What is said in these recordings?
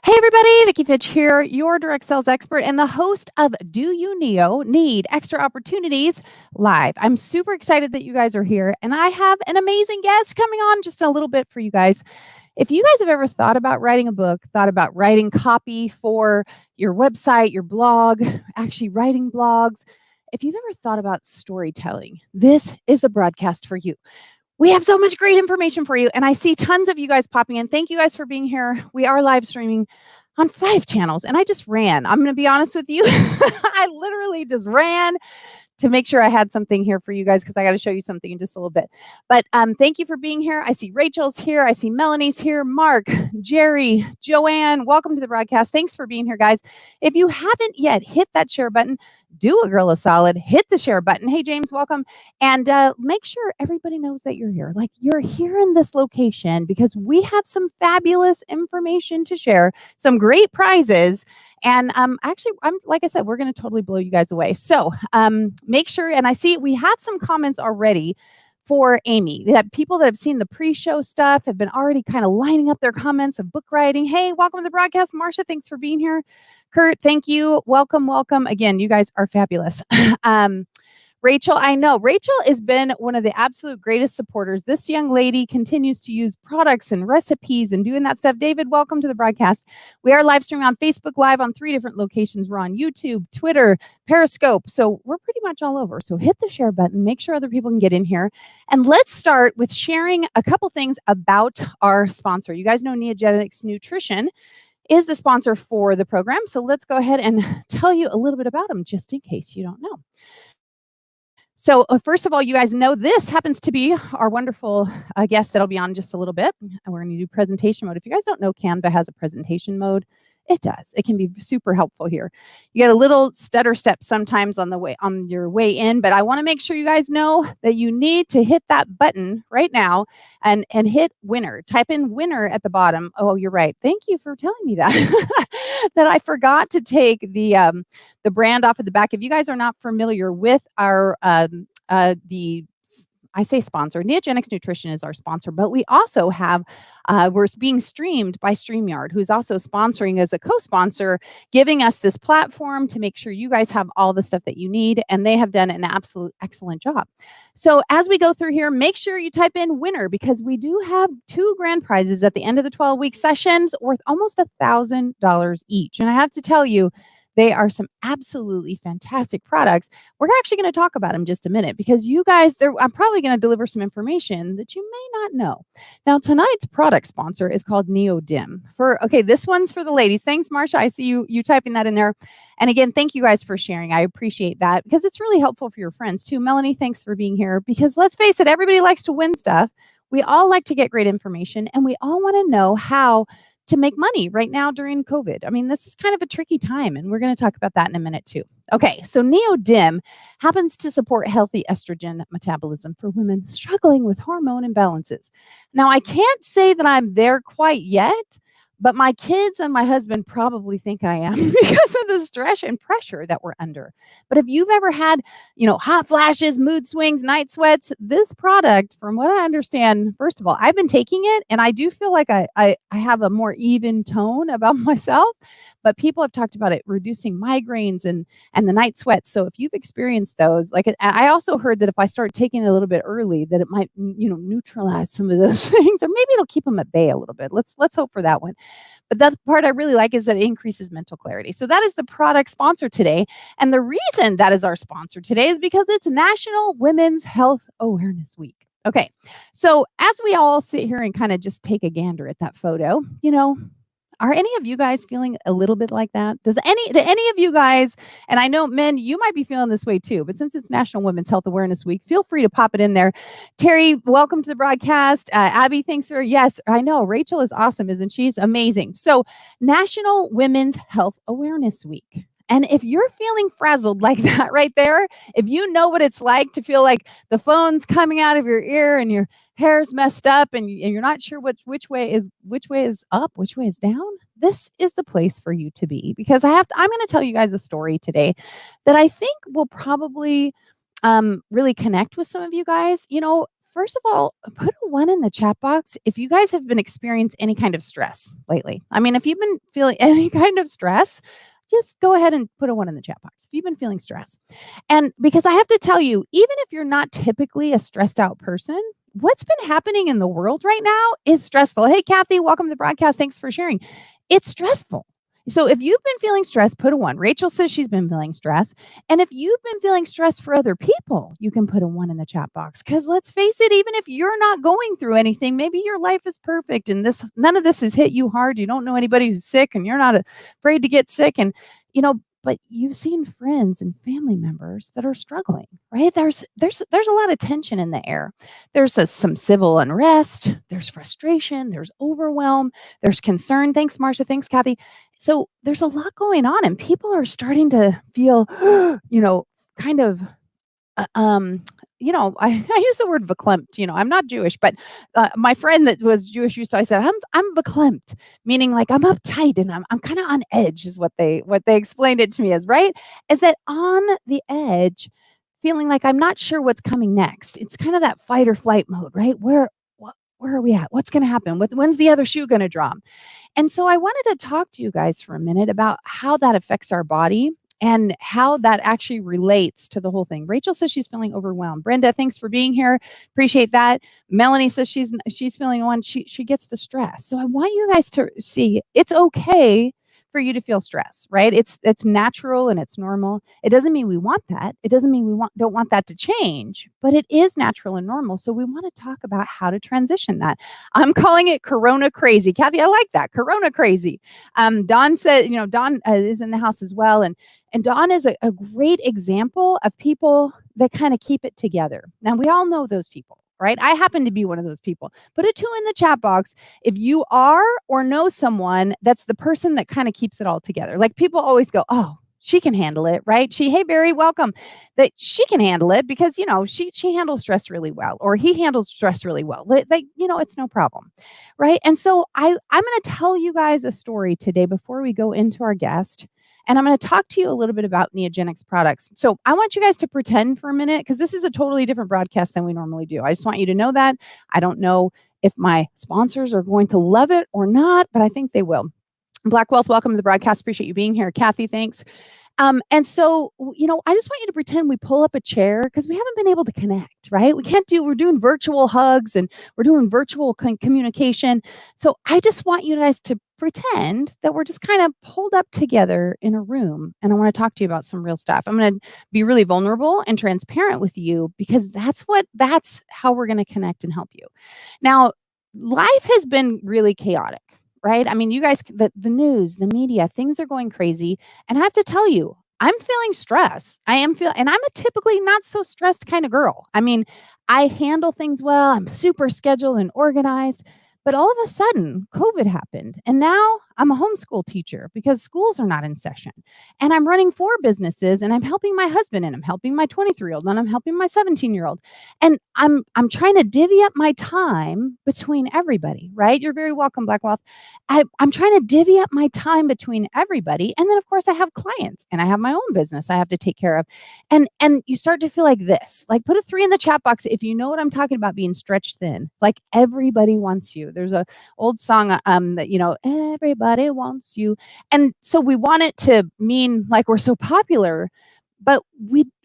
Hey everybody, Vicki Fitch here, your direct sales expert and the host of Do You Need Extra Opportunities Live. I'm super excited that you guys are here, and I have an amazing guest coming on just a little bit for you guys. If you guys have ever thought about writing a book, thought about writing copy for your website, your blog, actually writing blogs, if you've ever thought about storytelling, this is the broadcast for you. We have so much great information for you, and I see tons of you guys popping in. Thank you guys for being here. We are live streaming on 5 channels, and I just ran. I'm going to be honest with you. I literally just ran to make sure I had something here for you guys because I got to show you something in just a little bit. But thank you for being here. I see Rachel's here. I see Melanie's here. Mark, Jerry, Joanne, welcome to the broadcast. Thanks for being here, guys. If you haven't yet hit that share button, do a girl a solid, hit the share button. Hey, James, welcome. And make sure everybody knows that you're here. Like, you're here in this location because we have some fabulous information to share, some great prizes. And actually, like I said, we're going to totally blow you guys away. So make sure, and I see we have some comments already for Amy, that people that have seen the pre-show stuff have been already kind of lining up their comments of book writing. Hey, welcome to the broadcast. Marsha, thanks for being here. Kurt, thank you. Welcome, welcome. Again, you guys are fabulous. Rachel, I know. Rachel has been one of the absolute greatest supporters. This young lady continues to use products and recipes and doing that stuff. David, welcome to the broadcast. We are live streaming on Facebook Live on 3 different locations. We're on YouTube, Twitter, Periscope. So we're pretty much all over. So hit the share button. Make sure other people can get in here. And let's start with sharing a couple things about our sponsor. You guys know Neogenics Nutrition is the sponsor for the program. So let's go ahead and tell you a little bit about them just in case you don't know. So first of all, you guys know this happens to be our wonderful guest that'll be on just a little bit. And we're going to do presentation mode. If you guys don't know, Canva has a presentation mode. It does. It can be super helpful here. You get a little stutter step sometimes on your way in, but I want to make sure you guys know that you need to hit that button right now and hit winner. Type in winner at the bottom. Oh, you're right. Thank you for telling me that. That I forgot to take the brand off of the back. If you guys are not familiar with our I say sponsor, Neogenics Nutrition is our sponsor, but we also have, we're being streamed by StreamYard, who's also sponsoring as a co-sponsor, giving us this platform to make sure you guys have all the stuff that you need, and they have done an absolute excellent job. So as we go through here, make sure you type in winner, because we do have 2 grand prizes at the end of the 12-week sessions worth almost $1,000 each. And I have to tell you, they are some absolutely fantastic products. We're actually going to talk about them in just a minute because you guys, I'm probably going to deliver some information that you may not know. Now, tonight's product sponsor is called NeoDim. Okay, this one's for the ladies. Thanks, Marsha. I see you typing that in there. And again, thank you guys for sharing. I appreciate that because it's really helpful for your friends too. Melanie, thanks for being here because let's face it, everybody likes to win stuff. We all like to get great information, and we all want to know how to make money right now during COVID. I mean, this is kind of a tricky time, and we're going to talk about that in a minute too. Okay, so NeoDim happens to support healthy estrogen metabolism for women struggling with hormone imbalances. Now, I can't say that I'm there quite yet, but my kids and my husband probably think I am because of the stress and pressure that we're under. But if you've ever had, hot flashes, mood swings, night sweats, this product, from what I understand, first of all, I've been taking it and I do feel like I have a more even tone about myself, but people have talked about it reducing migraines and the night sweats. So if you've experienced those, I also heard that if I start taking it a little bit early, that it might, neutralize some of those things, or maybe it'll keep them at bay a little bit. Let's hope for that one. But that part I really like is that it increases mental clarity. So that is the product sponsor today. And the reason that is our sponsor today is because it's National Women's Health Awareness Week. Okay, so as we all sit here and kind of just take a gander at that photo, are any of you guys feeling a little bit like that? Do any of you guys, and I know men, you might be feeling this way too, but since it's National Women's Health Awareness Week, feel free to pop it in there. Terry, welcome to the broadcast. Abby, thanks for, yes, I know, Rachel is awesome, isn't she? She's amazing. So National Women's Health Awareness Week. And if you're feeling frazzled like that right there, if you know what it's like to feel like the phone's coming out of your ear and your hair's messed up and you're not sure which way is up, which way is down, this is the place for you to be, because I'm going to tell you guys a story today that I think will probably really connect with some of you guys. first of all, put a 1 in the chat box if you guys have been experiencing any kind of stress lately. I mean, if you've been feeling any kind of stress, just go ahead and put a 1 in the chat box if you've been feeling stress. And because I have to tell you, even if you're not typically a stressed out person, what's been happening in the world right now is stressful. Hey, Kathy, welcome to the broadcast. Thanks for sharing. It's stressful. So if you've been feeling stressed, put a 1. Rachel says she's been feeling stressed. And if you've been feeling stressed for other people, you can put a 1 in the chat box. Because let's face it, even if you're not going through anything, maybe your life is perfect and none of this has hit you hard. You don't know anybody who's sick and you're not afraid to get sick. And, but you've seen friends and family members that are struggling, right? There's a lot of tension in the air. There's some civil unrest, there's frustration, there's overwhelm, there's concern. Thanks, Marcia. Thanks, Kathy. So there's a lot going on, and people are starting to feel, kind of I use the word verklempt. I'm not Jewish, but my friend that was Jewish used to, I said, I'm verklempt, meaning like I'm uptight and I'm kind of on edge is what they explained it to me as, right? Is that on the edge, feeling like I'm not sure what's coming next. It's kind of that fight or flight mode, right? Where are we at? What's going to happen? When's the other shoe going to drop? And so I wanted to talk to you guys for a minute about how that affects our body and how that actually relates to the whole thing. Rachel says she's feeling overwhelmed. Brenda, thanks for being here. Appreciate that. Melanie says she's feeling one. She gets the stress. So I want you guys to see it's okay for you to feel stress, right? It's natural and it's normal. It doesn't mean we want that. It doesn't mean don't want that to change, but it is natural and normal. So we want to talk about how to transition that. I'm calling it Corona crazy. Kathy, I like that. Corona crazy. Dawn said, Dawn is in the house as well. And Dawn is a great example of people that kind of keep it together. Now, we all know those people, right? I happen to be one of those people. Put a 2 in the chat box if you are or know someone that's the person that kind of keeps it all together. Like people always go, oh, she can handle it, right? Hey, Barry, welcome. That she can handle it because, she handles stress really well, or he handles stress really well. It's no problem, right? And so I'm going to tell you guys a story today before we go into our guest. And I'm going to talk to you a little bit about Neogenics products. So I want you guys to pretend for a minute, because this is a totally different broadcast than we normally do. I just want you to know that. I don't know if my sponsors are going to love it or not, but I think they will. Black Wealth, welcome to the broadcast. Appreciate you being here. Kathy, thanks. And so, I just want you to pretend we pull up a chair because we haven't been able to connect, right? We're doing virtual hugs and we're doing virtual communication. So I just want you guys to pretend that we're just kind of pulled up together in a room. And I want to talk to you about some real stuff. I'm going to be really vulnerable and transparent with you because that's how we're going to connect and help you. Now, life has been really chaotic. Right? I mean, you guys, the news, the media, things are going crazy. And I have to tell you, I'm feeling stress. And I'm a typically not so stressed kind of girl. I mean, I handle things well. I'm super scheduled and organized. But all of a sudden, COVID happened. And now I'm a homeschool teacher because schools are not in session. And I'm running 4 businesses and I'm helping my husband and I'm helping my 23-year-old and I'm helping my 17-year-old. And I'm trying to divvy up my time between everybody, right? You're very welcome, Black Wealth. I'm trying to divvy up my time between everybody. And then, of course, I have clients and I have my own business I have to take care of. And you start to feel like this. Like put a 3 in the chat box if you know what I'm talking about, being stretched thin. Like everybody wants you. There's a old song that, everybody wants you. And so we want it to mean like we're so popular, but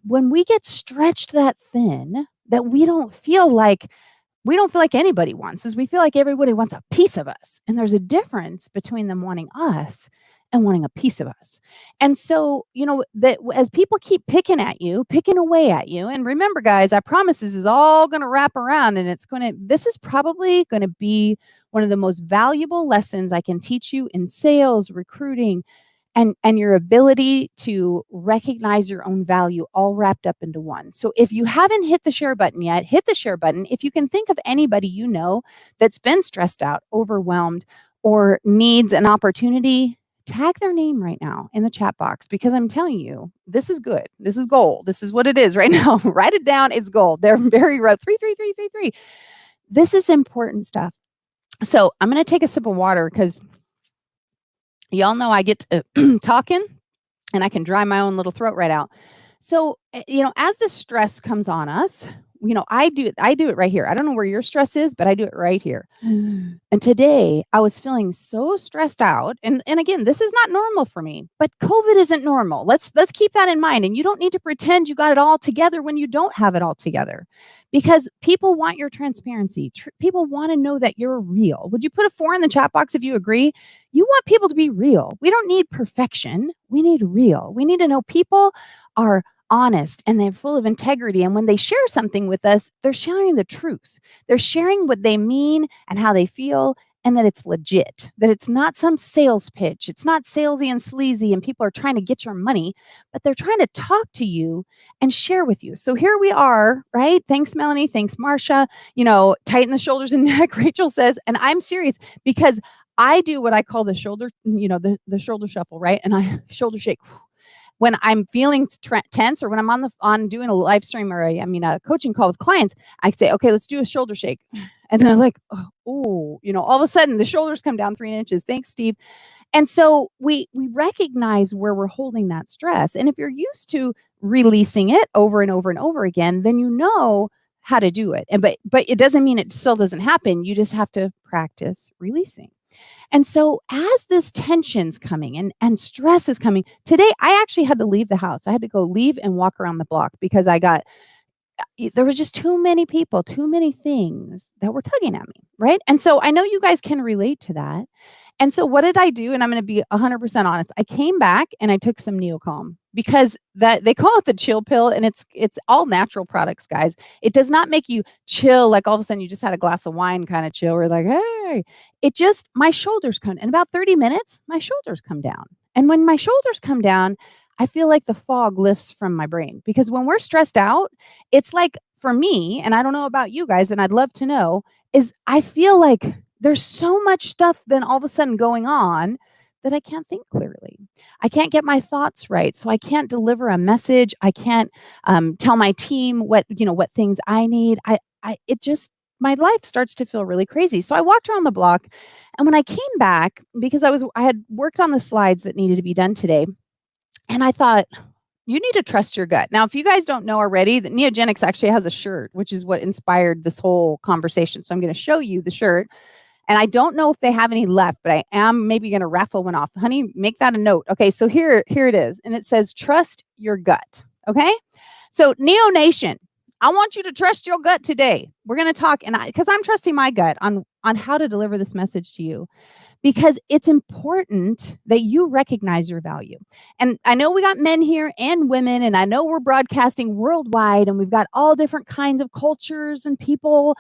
when we get stretched that thin, that we don't feel like anybody wants us. We feel like everybody wants a piece of us. And there's a difference between them wanting us and wanting a piece of us. And so, that as people keep picking away at you, and remember, guys, I promise this is all going to wrap around and this is probably going to be one of the most valuable lessons I can teach you in sales, recruiting, and your ability to recognize your own value all wrapped up into one. So if you haven't hit the share button yet, hit the share button. If you can think of anybody that's been stressed out, overwhelmed, or needs an opportunity, tag their name right now in the chat box, because I'm telling you, this is good. This is gold. This is what it is right now. Write it down. It's gold. They're very rough. 33333. This is important stuff. So I'm going to take a sip of water because y'all know I get to talking and I can dry my own little throat right out. So, as the stress comes on us, I do it right here. I don't know where your stress is, but I do it right here. And today I was feeling so stressed out. And again, this is not normal for me, but COVID isn't normal. Let's keep that in mind. And you don't need to pretend you got it all together when you don't have it all together. Because people want your transparency. People want to know that you're real. Would you put a 4 in the chat box if you agree? You want people to be real. We don't need perfection. We need real. We need to know people are honest and they're full of integrity. And when they share something with us, they're sharing the truth. They're sharing what they mean and how they feel, and that it's legit, that it's not some sales pitch. It's not salesy and sleazy and people are trying to get your money, but they're trying to talk to you and share with you. So here we are, right? Thanks, Melanie. Thanks, Marcia. Tighten the shoulders and neck, Rachel says. And I'm serious because I do what I call the shoulder, the shoulder shuffle, right? And I shoulder shake when I'm feeling tense, or when I'm on doing a live stream or a coaching call with clients. I say, okay, let's do a shoulder shake. And they're like, oh, all of a sudden the shoulders come down 3 inches. Thanks, Steve. And so we recognize where we're holding that stress. And if you're used to releasing it over and over and over again, then you know how to do it. But it doesn't mean it still doesn't happen. You just have to practice releasing. And so as this tension's coming and stress is coming, today I actually had to leave the house. I had to go leave and walk around the block because there was just too many people, too many things that were tugging at me, right? And so I know you guys can relate to that. And so what did I do? And I'm going to be 100% honest. I came back and I took some Neocalm because they call it the chill pill, and it's all natural products, guys. It does not make you chill like all of a sudden you just had a glass of wine kind of chill. We're like, hey, my shoulders come in about 30 minutes. My shoulders come down. And when my shoulders come down, I feel like the fog lifts from my brain, because when we're stressed out, it's like, for me, and I don't know about you guys, and I'd love to know, is I feel like there's so much stuff then all of a sudden going on that I can't think clearly. I can't get my thoughts right. So I can't deliver a message. I can't tell my team what things I need. My life starts to feel really crazy. So I walked around the block, and when I came back, because I had worked on the slides that needed to be done today, and I thought, you need to trust your gut. Now, if you guys don't know already, that Neogenics actually has a shirt, which is what inspired this whole conversation. So I'm going to show you the shirt. And I don't know if they have any left, but I am maybe going to raffle one off. Honey, make that a note. Okay, so here it is. And it says, trust your gut. Okay? So Neo Nation, I want you to trust your gut today. We're going to talk, because I'm trusting my gut on how to deliver this message to you. Because it's important that you recognize your value. And I know we got men here and women, and I know we're broadcasting worldwide, and we've got all different kinds of cultures and people,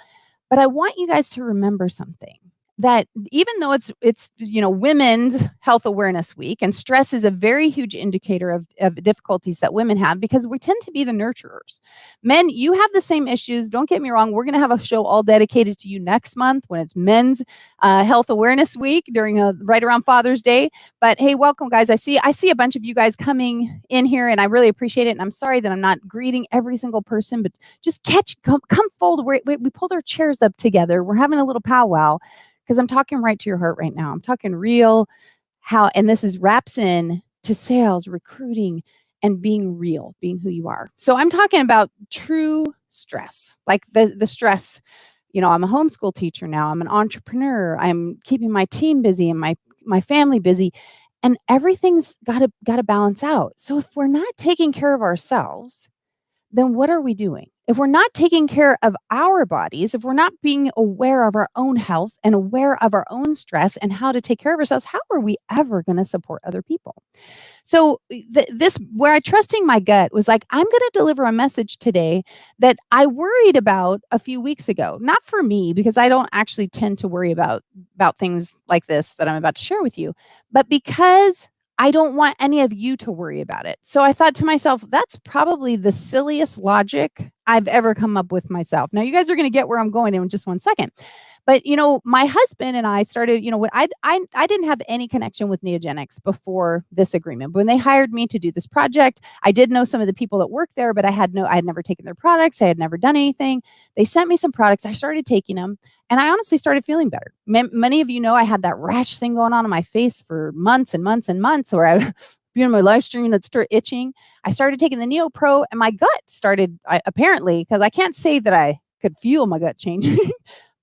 but I want you guys to remember something. That even though it's Women's Health Awareness Week, and stress is a very huge indicator of difficulties that women have, because we tend to be the nurturers. Men, you have the same issues. Don't get me wrong. We're going to have a show all dedicated to you next month when it's Men's Health Awareness Week right around Father's Day. But hey, welcome, guys. I see a bunch of you guys coming in here, and I really appreciate it. And I'm sorry that I'm not greeting every single person, but just come fold. We pulled our chairs up together. We're having a little powwow, because I'm talking right to your heart right now. I'm talking real, and this wraps in to sales, recruiting, and being real, being who you are. So I'm talking about true stress, like the stress. I'm a homeschool teacher now. I'm an entrepreneur. I'm keeping my team busy and my family busy, and everything's got to balance out. So if we're not taking care of ourselves, then what are we doing? If we're not taking care of our bodies, if we're not being aware of our own health and aware of our own stress and how to take care of ourselves, how are we ever going to support other people? So where I trusting my gut was like, I'm going to deliver a message today that I worried about a few weeks ago. Not for me, because I don't actually tend to worry about things like this that I'm about to share with you, but because I don't want any of you to worry about it. So I thought to myself, that's probably the silliest logic I've ever come up with myself. Now, you guys are going to get where I'm going in just one second. But, my husband and I started, when I didn't have any connection with Neogenics before this agreement. But when they hired me to do this project, I did know some of the people that worked there, but I had never taken their products. I had never done anything. They sent me some products. I started taking them, and I honestly started feeling better. Many of you know I had that rash thing going on my face for months and months and months, where my live stream that started itching. I started taking the Neo Pro, and my gut started, apparently, because I can't say that I could feel my gut changing,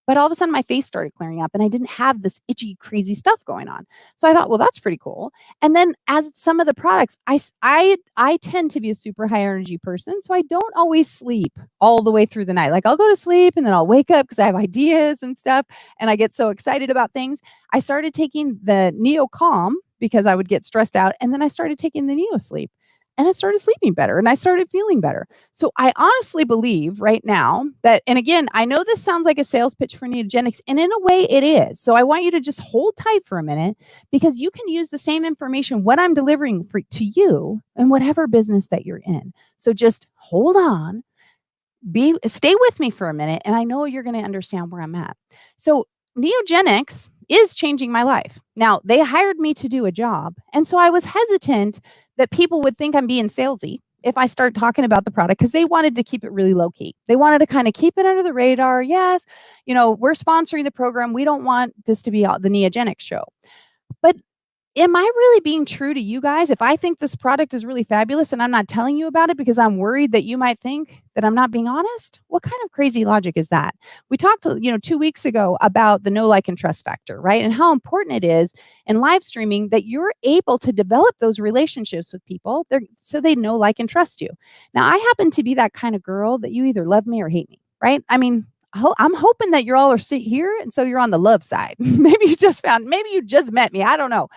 but all of a sudden my face started clearing up and I didn't have this itchy, crazy stuff going on. So I thought, well, that's pretty cool. And then as some of the products, I tend to be a super high energy person. So I don't always sleep all the way through the night. Like I'll go to sleep and then I'll wake up because I have ideas and stuff. And I get so excited about things. I started taking the Neo Calm because I would get stressed out. And then I started taking the Neo Sleep. And I started sleeping better and I started feeling better. So I honestly believe right now that, and again, I know this sounds like a sales pitch for Neogenics, and in a way it is. So I want you to just hold tight for a minute because you can use the same information, what I'm delivering to you in whatever business that you're in. So just hold on, stay with me for a minute, and I know you're going to understand where I'm at. So Neogenics is changing my life. Now, they hired me to do a job, and so I was hesitant that people would think I'm being salesy if I start talking about the product because they wanted to keep it really low key. They wanted to kind of keep it under the radar. Yes, we're sponsoring the program. We don't want this to be the Neogenics show. But am I really being true to you guys? If I think this product is really fabulous and I'm not telling you about it because I'm worried that you might think that I'm not being honest, what kind of crazy logic is that? We talked, 2 weeks ago about the know, like, and trust factor, right? And how important it is in live streaming that you're able to develop those relationships with people so they know, like, and trust you. Now, I happen to be that kind of girl that you either love me or hate me, right? I mean, I'm hoping that you're all here, and so you're on the love side. Maybe you just met me. I don't know.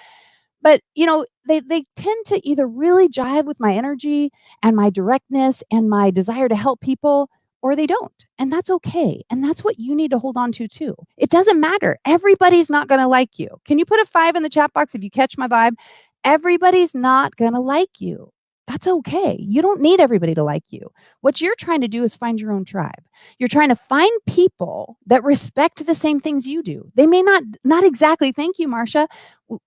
But, they tend to either really jive with my energy and my directness and my desire to help people, or they don't. And that's okay. And that's what you need to hold on to too. It doesn't matter. Everybody's not going to like you. Can you put a 5 in the chat box if you catch my vibe? Everybody's not going to like you. That's okay. You don't need everybody to like you. What you're trying to do is find your own tribe. You're trying to find people that respect the same things you do. They may not exactly. Thank you, Marcia.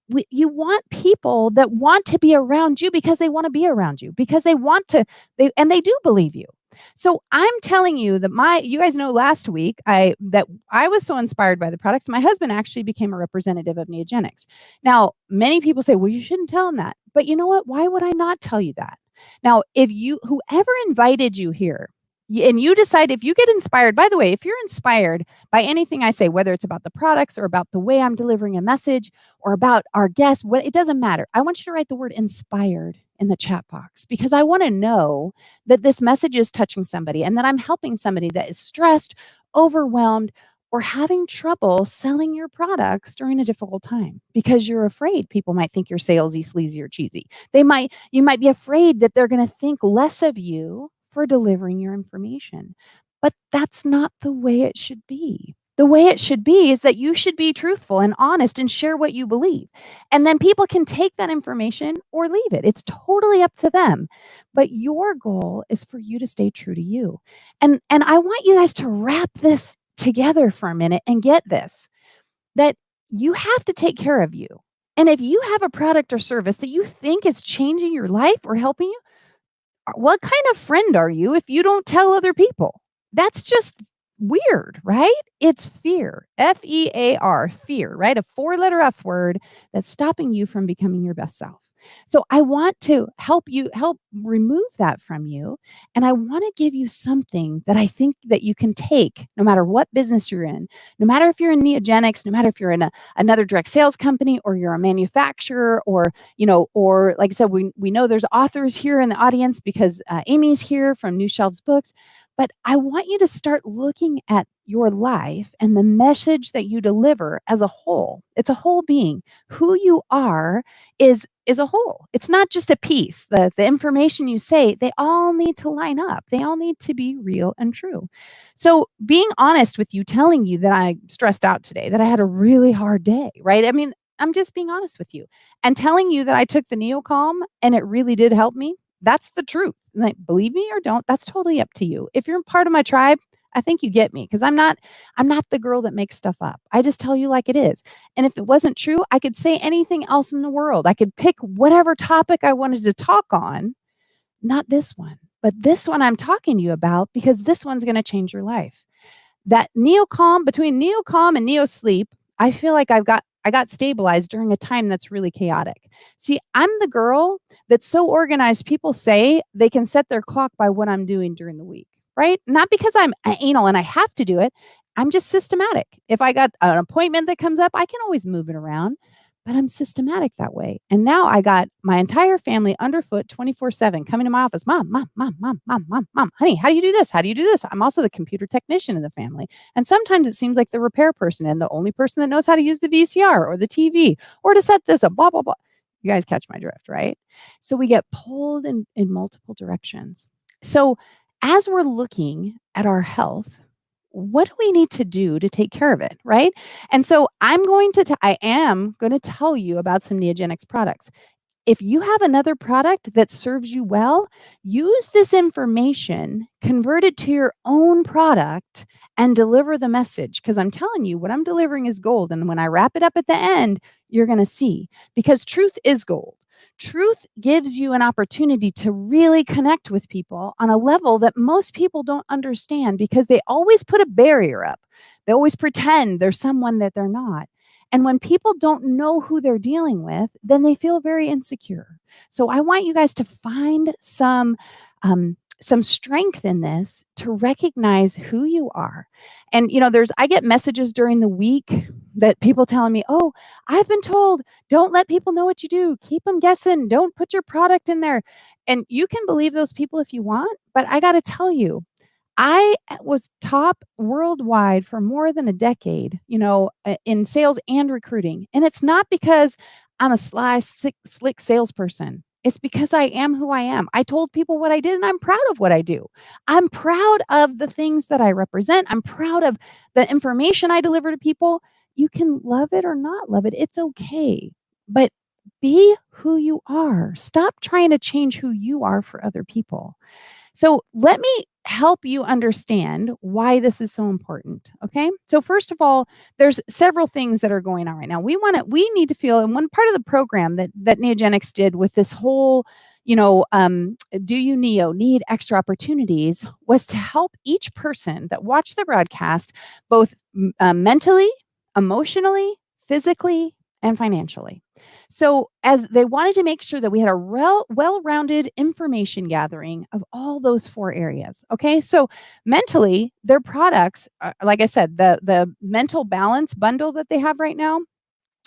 You want people that want to be around you because they want to be around you, because they do believe you. So I'm telling you that you guys know last week I was so inspired by the products. My husband actually became a representative of Neogenics. Now, many people say, well, you shouldn't tell him that. But you know what? Why would I not tell you that? Now, whoever invited you here, and you decide, if you get inspired, by the way, if you're inspired by anything I say, whether it's about the products or about the way I'm delivering a message or about our guests, it doesn't matter. I want you to write the word inspired in the chat box because I want to know that this message is touching somebody and that I'm helping somebody that is stressed, overwhelmed, or having trouble selling your products during a difficult time because you're afraid people might think you're salesy, sleazy, or cheesy. You might be afraid that they're going to think less of you for delivering your information. But that's not the way it should be. The way it should be is that you should be truthful and honest and share what you believe. And then people can take that information or leave it. It's totally up to them. But your goal is for you to stay true to you. And I want you guys to wrap this together for a minute and get this, that you have to take care of you. And if you have a product or service that you think is changing your life or helping you, what kind of friend are you if you don't tell other people? That's just weird, right? It's fear, F-E-A-R, fear, right? A 4-letter F word that's stopping you from becoming your best self. So I want to help remove that from you. And I want to give you something that I think that you can take no matter what business you're in, no matter if you're in Neogenics, no matter if you're in another direct sales company or you're a manufacturer or like I said, we know there's authors here in the audience because Amy's here from New Shelves Books. But I want you to start looking at your life and the message that you deliver as a whole. It's a whole being. Who you are is a whole. It's not just a piece. The information you say, they all need to line up. They all need to be real and true. So being honest with you, telling you that I stressed out today, that I had a really hard day, right? I mean, I'm just being honest with you. And telling you that I took the NeoCalm and it really did help me. That's the truth. Like, believe me or don't, that's totally up to you. If you're part of my tribe, I think you get me because I'm not the girl that makes stuff up. I just tell you like it is. And if it wasn't true, I could say anything else in the world. I could pick whatever topic I wanted to talk on, not this one, but this one I'm talking to you about because this one's going to change your life. That NeoCalm, between NeoCalm and NeoSleep, I feel like I've got I got stabilized during a time that's really chaotic. See, I'm the girl that's so organized. People say they can set their clock by what I'm doing during the week, right? Not because I'm anal and I have to do it. I'm just systematic. If I got an appointment that comes up, I can always move it around, but I'm systematic that way. And now I got my entire family underfoot 24/7 coming to my office. Mom, mom, mom, mom, mom, mom, mom, honey, how do you do this? How do you do this? I'm also the computer technician in the family. And sometimes it seems like the repair person and the only person that knows how to use the VCR or the TV or to set this up, blah, blah, blah. You guys catch my drift, right? So we get pulled in multiple directions. So as we're looking at our health, what do we need to do to take care of it, right? And so I am going to tell you about some Neogenics products. If you have another product that serves you well, use this information, convert it to your own product, and deliver the message. Because I'm telling you, what I'm delivering is gold. And when I wrap it up at the end, you're going to see, because truth is gold. Truth gives you an opportunity to really connect with people on a level that most people don't understand because they always put a barrier up. They always pretend there's someone that they're not. And when people don't know who they're dealing with, then they feel very insecure. So I want you guys to find some strength in this to recognize who you are. And I get messages during the week that people telling me, "Oh, I've been told don't let people know what you do. Keep them guessing. Don't put your product in there." And you can believe those people if you want, but I got to tell you, I was top worldwide for more than a decade, in sales and recruiting. And it's not because I'm a sly, slick salesperson. It's because I am who I am. I told people what I did, and I'm proud of what I do. I'm proud of the things that I represent. I'm proud of the information I deliver to people. You can love it or not love it. It's okay. But be who you are. Stop trying to change who you are for other people. So let me help you understand why this is so important. Okay. So first of all, there's several things that are going on right now. We need to feel, and one part of the program that Neogenics did with this whole, do you need extra opportunities, was to help each person that watched the broadcast, both mentally, emotionally, physically, and financially. So as they wanted to make sure that we had a well-rounded information gathering of all those 4 areas. Okay. So mentally, their products, like I said, the mental balance bundle that they have right now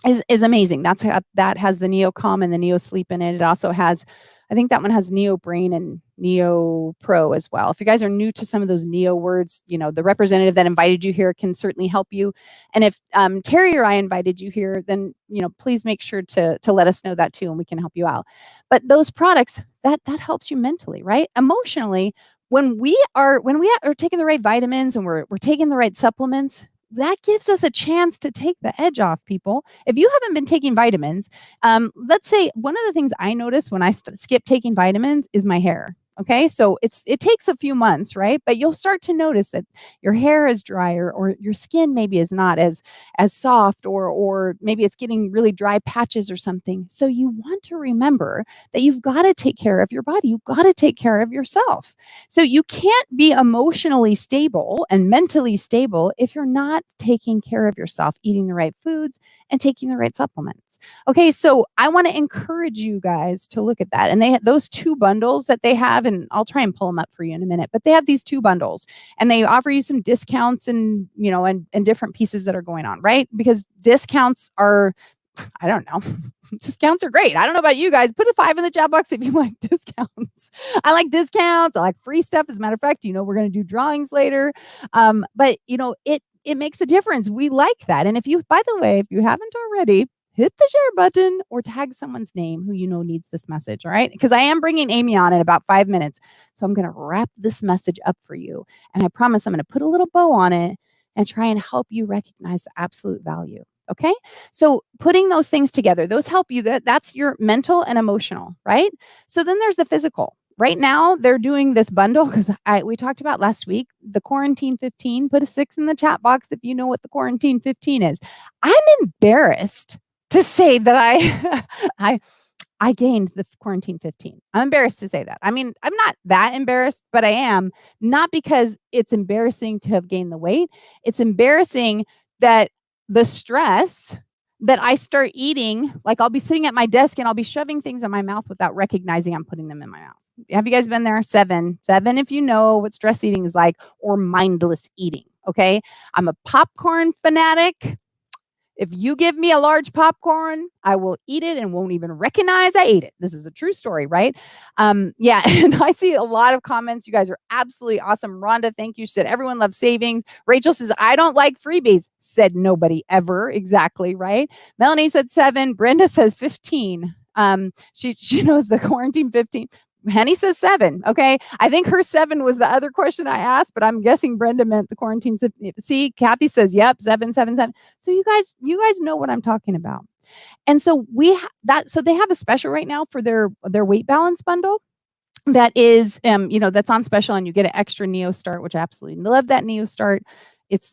is amazing. That has the Neo Calm and the Neo Sleep in it. It also has, I think that one has Neo Brain and Neo Pro as well. If you guys are new to some of those Neo words, the representative that invited you here can certainly help you. And if Terry or I invited you here, then please make sure to let us know that too, and we can help you out. But those products that helps you mentally, right? Emotionally, when we are taking the right vitamins and we're taking the right supplements, that gives us a chance to take the edge off, people. If you haven't been taking vitamins, let's say one of the things I notice when I skip taking vitamins is my hair. Okay, so it takes a few months, right? But you'll start to notice that your hair is drier, or your skin maybe is not as soft, or maybe it's getting really dry patches or something. So you want to remember that you've got to take care of your body. You've got to take care of yourself. So you can't be emotionally stable and mentally stable if you're not taking care of yourself, eating the right foods and taking the right supplements. Okay, so I want to encourage you guys to look at that. And those 2 bundles that they have, and I'll try and pull them up for you in a minute, but they have these 2 bundles and they offer you some discounts and, and different pieces that are going on, right? Because discounts are, I don't know. Discounts are great. I don't know about you guys. Put a 5 in the chat box if you like discounts. I like discounts. I like free stuff. As a matter of fact, we're going to do drawings later. But it makes a difference. We like that. And by the way, if you haven't already, hit the share button or tag someone's name who needs this message, all right? Because I am bringing Amy on in about 5 minutes. So I'm going to wrap this message up for you. And I promise I'm going to put a little bow on it and try and help you recognize the absolute value. Okay? So putting those things together, those help you. That's your mental and emotional, right? So then there's the physical. Right now, they're doing this bundle because we talked about last week, the Quarantine 15. Put a 6 in the chat box if you know what the Quarantine 15 is. I'm embarrassed to say that I gained the Quarantine 15. I'm embarrassed to say that. I mean, I'm not that embarrassed, but I am, not because it's embarrassing to have gained the weight. It's embarrassing that the stress that I start eating, like I'll be sitting at my desk and I'll be shoving things in my mouth without recognizing I'm putting them in my mouth. Have you guys been there? Seven, if you know what stress eating is like, or mindless eating. Okay. I'm a popcorn fanatic. If you give me a large popcorn, I will eat it and won't even recognize I ate it. This is a true story, right? Yeah, and I see a lot of comments. You guys are absolutely awesome. Rhonda, thank you. She said everyone loves savings. Rachel says, I don't like freebies. Said nobody ever. Exactly, right? Melanie said 7. Brenda says 15. She knows the quarantine 15. Henny says 7. Okay. I think her 7 was the other question I asked, but I'm guessing Brenda meant the quarantine. See, Kathy says, yep, 7, 7, 7. So you guys know what I'm talking about. And so so they have a special right now for their weight balance bundle that is, that's on special, and you get an extra Neo Start, which I absolutely love that Neo Start.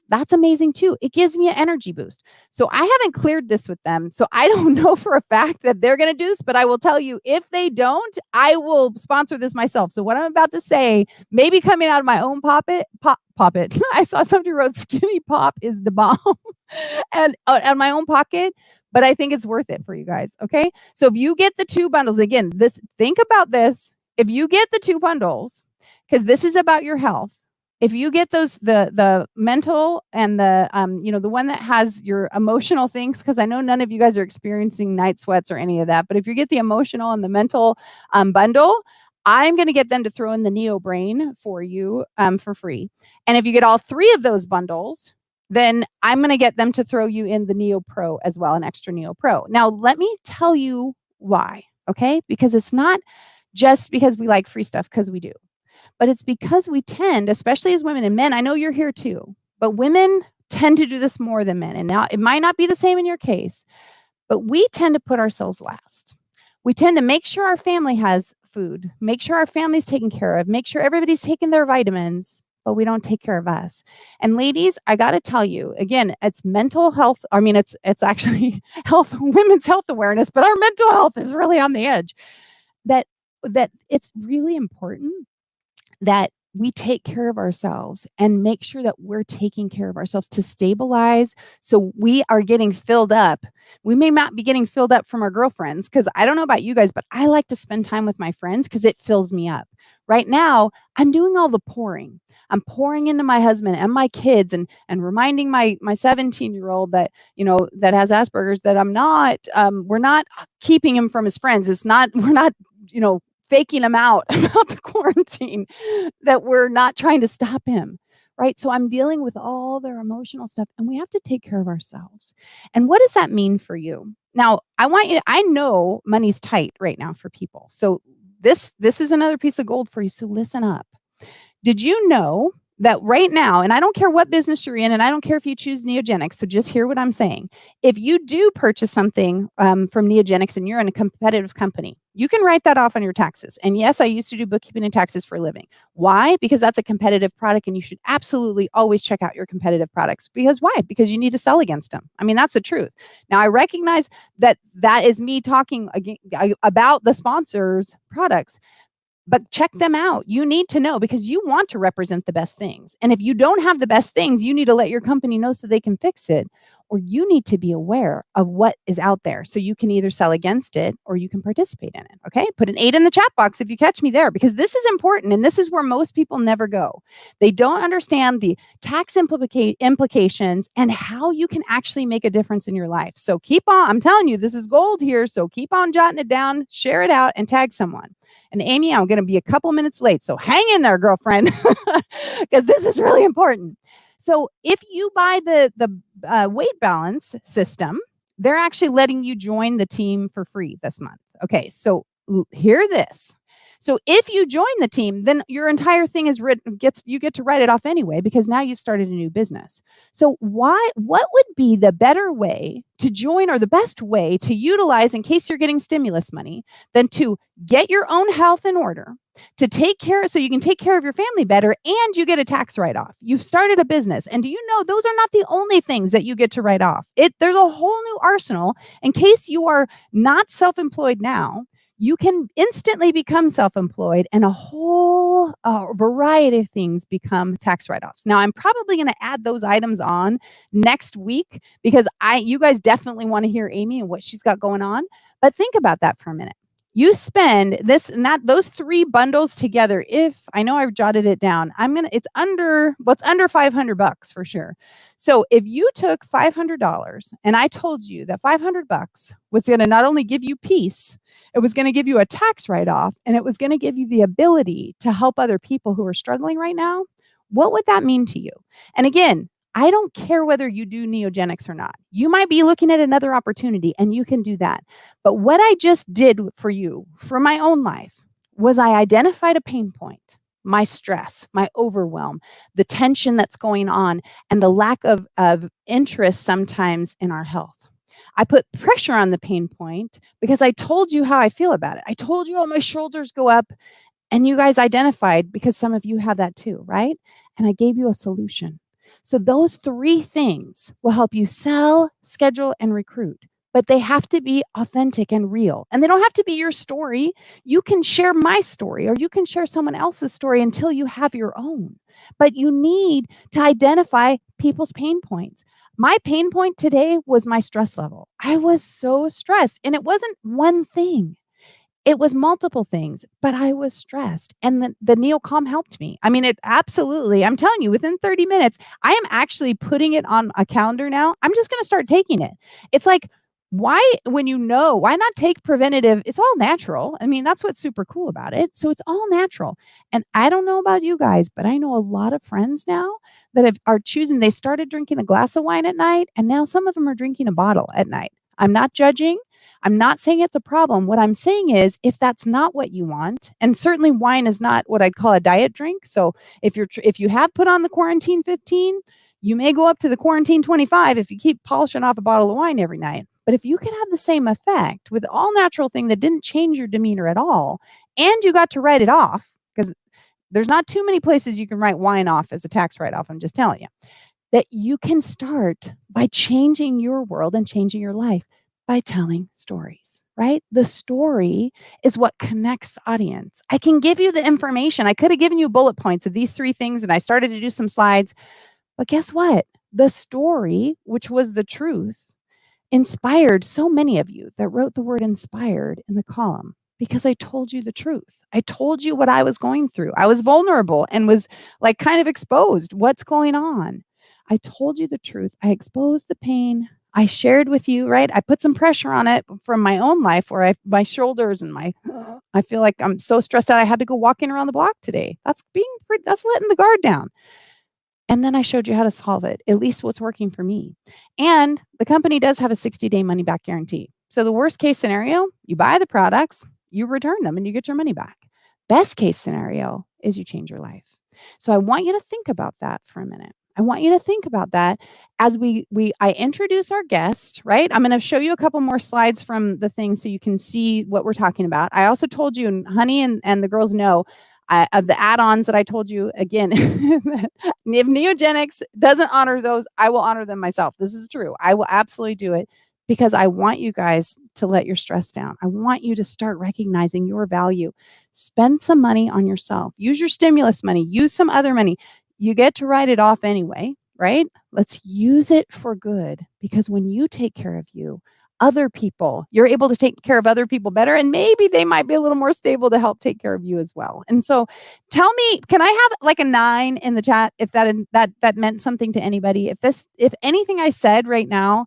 That's amazing too. It gives me an energy boost. So I haven't cleared this with them. So I don't know for a fact that they're going to do this, but I will tell you, if they don't, I will sponsor this myself. So what I'm about to say, maybe coming out of my own poppet. I saw somebody wrote skinny pop is the bomb and on my own pocket, but I think it's worth it for you guys. Okay. So if you get the 2 bundles, again, think about this. If you get the 2 bundles, because this is about your health, if you get those, the mental and the the one that has your emotional things, because I know none of you guys are experiencing night sweats or any of that, but if you get the emotional and the mental bundle, I'm going to get them to throw in the Neo Brain for you for free. And if you get all 3 of those bundles, then I'm going to get them to throw you in the Neo Pro as well, an extra Neo Pro. Now, let me tell you why, okay? Because it's not just because we like free stuff, because we do. But it's because we tend, especially as women and men, I know you're here too, but women tend to do this more than men. And now it might not be the same in your case, but we tend to put ourselves last. We tend to make sure our family has food, make sure our family's taken care of, make sure everybody's taking their vitamins, but we don't take care of us. And ladies, I got to tell you, again, it's mental health. I mean, it's actually women's health awareness, but our mental health is really on the edge. That it's really important that we take care of ourselves and make sure that we're taking care of ourselves to stabilize, so we are getting filled up. We may not be getting filled up from our girlfriends, because I don't know about you guys, but I like to spend time with my friends because it fills me up. Right now, I'm doing all the pouring. I'm pouring into my husband and my kids, and reminding my 17-year-old that, that has Asperger's, that we're not keeping him from his friends. We're not, faking him out about the quarantine, that we're not trying to stop him, right? So I'm dealing with all their emotional stuff, and we have to take care of ourselves. And what does that mean for you? Now, I know money's tight right now for people. So this is another piece of gold for you. So listen up. Did you know that right now, and I don't care what business you're in, and I don't care if you choose Neogenics, so just hear what I'm saying. If you do purchase something from Neogenics and you're in a competitive company, you can write that off on your taxes. And yes, I used to do bookkeeping and taxes for a living. Why? Because that's a competitive product, and you should absolutely always check out your competitive products. Because why? Because you need to sell against them. I mean, that's the truth. Now, I recognize that is me talking about the sponsors' products. But check them out. You need to know, because you want to represent the best things. And if you don't have the best things, you need to let your company know so they can fix it. Or you need to be aware of what is out there, so you can either sell against it or you can participate in it. Okay. Put an 8 in the chat box if you catch me there, because this is important. And this is where most people never go. They don't understand the tax implications and how you can actually make a difference in your life. So keep on, I'm telling you, this is gold here. So keep on jotting it down, share it out, and tag someone. And Amy, I'm going to be a couple minutes late, so hang in there, girlfriend, because this is really important. So if you buy the weight balance system, they're actually letting you join the team for free this month. Okay, so hear this. So if you join the team, then your entire thing is you get to write it off anyway, because now you've started a new business. So what would be the better way to join, or the best way to utilize in case you're getting stimulus money, than to get your own health in order, to take care, so you can take care of your family better, and you get a tax write-off. You've started a business. And do you know those are not the only things that you get to write off? There's a whole new arsenal in case you are not self-employed now. you can instantly become self-employed and a whole variety of things become tax write-offs. Now, I'm probably going to add those items on next week because you guys definitely want to hear Amy and what she's got going on. But think about that for a minute. You spend this and that, those three bundles together. If I know I jotted it down, it's under $500 for sure. So if you took $500 and I told you that $500 was going to not only give you peace, it was going to give you a tax write-off, and it was going to give you the ability to help other people who are struggling right now, what would that mean to you? And again, I don't care whether you do neogenics or not. You might be looking at another opportunity and you can do that. But what I just did for you, for my own life, was I identified a pain point, my stress, my overwhelm, the tension that's going on, and the lack of interest sometimes in our health. I put pressure on the pain point because I told you how I feel about it. I told you, oh, my shoulders go up. And you guys identified, because some of you have that too, right? And I gave you a solution. So those three things will help you sell, schedule, and recruit. But they have to be authentic and real. And they don't have to be your story. You can share my story or you can share someone else's story until you have your own. But you need to identify people's pain points. My pain point today was my stress level. I was so stressed, and it wasn't one thing. It was multiple things, but I was stressed, and the NeoCalm helped me. I mean, it absolutely, I'm telling you, within 30 minutes, I am actually putting it on a calendar now. I'm just going to start taking it. It's like, why not take preventative? It's all natural. I mean, that's what's super cool about it. So it's all natural. And I don't know about you guys, but I know a lot of friends now that are choosing, they started drinking a glass of wine at night, and now some of them are drinking a bottle at night. I'm not judging. I'm not saying it's a problem. What I'm saying is, if that's not what you want, and certainly wine is not what I'd call a diet drink. So if you have put on the quarantine 15, you may go up to the quarantine 25 if you keep polishing off a bottle of wine every night. But if you can have the same effect with all natural thing that didn't change your demeanor at all, and you got to write it off, because there's not too many places you can write wine off as a tax write-off, I'm just telling you, that you can start by changing your world and changing your life by telling stories, right? The story is what connects the audience. I can give you the information. I could have given you bullet points of these three things, and I started to do some slides. But guess what? The story, which was the truth, inspired so many of you that wrote the word inspired in the column, because I told you the truth. I told you what I was going through. I was vulnerable and was like kind of exposed. What's going on? I told you the truth. I exposed the pain. I shared with you, right? I put some pressure on it from my own life where my shoulders and I feel like I'm so stressed out. I had to go walking around the block today. That's letting the guard down. And then I showed you how to solve it, at least what's working for me. And the company does have a 60-day money back guarantee. So the worst case scenario, you buy the products, you return them, and you get your money back. Best case scenario is you change your life. So I want you to think about that for a minute. I want you to think about that as I introduce our guest, right? I'm going to show you a couple more slides from the thing so you can see what we're talking about. I also told you, and Honey and the girls know, of the add-ons that I told you, again, if Neogenics doesn't honor those, I will honor them myself. This is true. I will absolutely do it because I want you guys to let your stress down. I want you to start recognizing your value. Spend some money on yourself. Use your stimulus money. Use some other money. You get to write it off anyway, right? Let's use it for good, because when you take care of you, other people, you're able to take care of other people better, and maybe they might be a little more stable to help take care of you as well. And so tell me, can I have like a 9 in the chat if that meant something to anybody? If anything I said right now,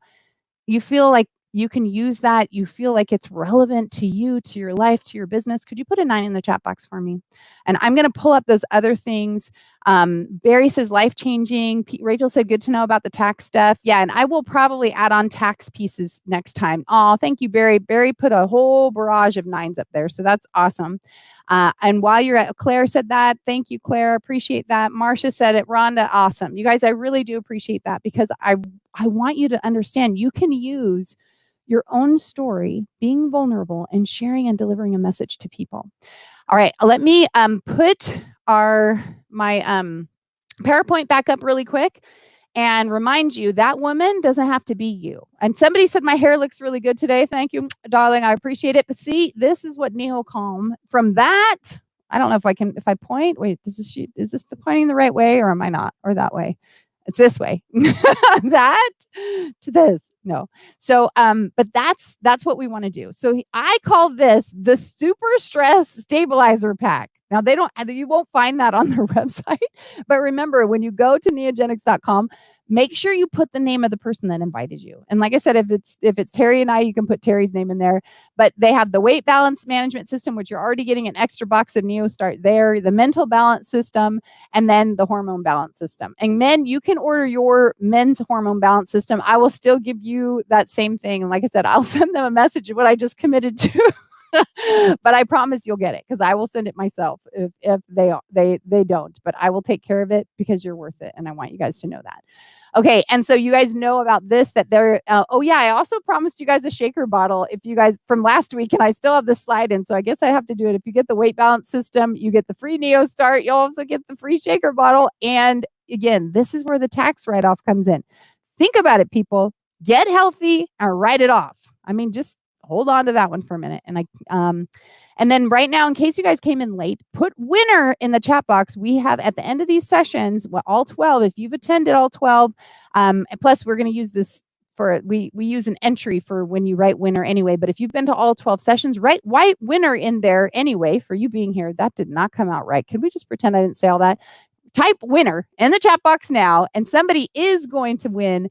you feel like you can use that, you feel like it's relevant to you, to your life, to your business, could you put a 9 in the chat box for me? And I'm going to pull up those other things. Barry says life-changing. Rachel said good to know about the tax stuff. Yeah, and I will probably add on tax pieces next time. Oh, thank you, Barry. Barry put a whole barrage of 9s up there, so that's awesome. And while you're at, Claire said that. Thank you, Claire. Appreciate that. Marcia said it. Rhonda, awesome. You guys, I really do appreciate that, because I want you to understand you can use your own story, being vulnerable, and sharing and delivering a message to people. All right, let me put my PowerPoint back up really quick. and remind you that woman doesn't have to be you. And somebody said my hair looks really good today. Thank you, darling. I appreciate it. But see, this is what Neocalm from that. I don't know if I point. Wait, is this the pointing the right way, or am I not? Or that way? It's this way. That to this. No. So but that's what we want to do. So I call this the super stress stabilizer pack. Now you won't find that on their website, but remember, when you go to neogenics.com, make sure you put the name of the person that invited you. And like I said, if it's Terry and I, you can put Terry's name in there. But they have the weight balance management system, which you're already getting an extra box of Neo Start there, the mental balance system, and then the hormone balance system. And men, you can order your men's hormone balance system. I will still give you that same thing. And like I said, I'll send them a message of what I just committed to. But I promise you'll get it, because I will send it myself if they don't. But I will take care of it because you're worth it, and I want you guys to know that. Okay, and so you guys know about this, that there. Oh yeah, I also promised you guys a shaker bottle. If you guys from last week, and I still have the slide in, so I guess I have to do it. If you get the weight balance system, you get the free Neo Start. You'll also get the free shaker bottle. And again, this is where the tax write-off comes in. Think about it, people. Get healthy and write it off. I mean, just hold on to that one for a minute. And then right now, in case you guys came in late, put winner in the chat box. We have at the end of these sessions, all 12, if you've attended all 12, plus we're going to use this for, we use an entry for when you write winner anyway. But if you've been to all 12 sessions, write winner in there anyway for you being here. That did not come out right. Could we just pretend I didn't say all that? Type winner in the chat box now, and somebody is going to win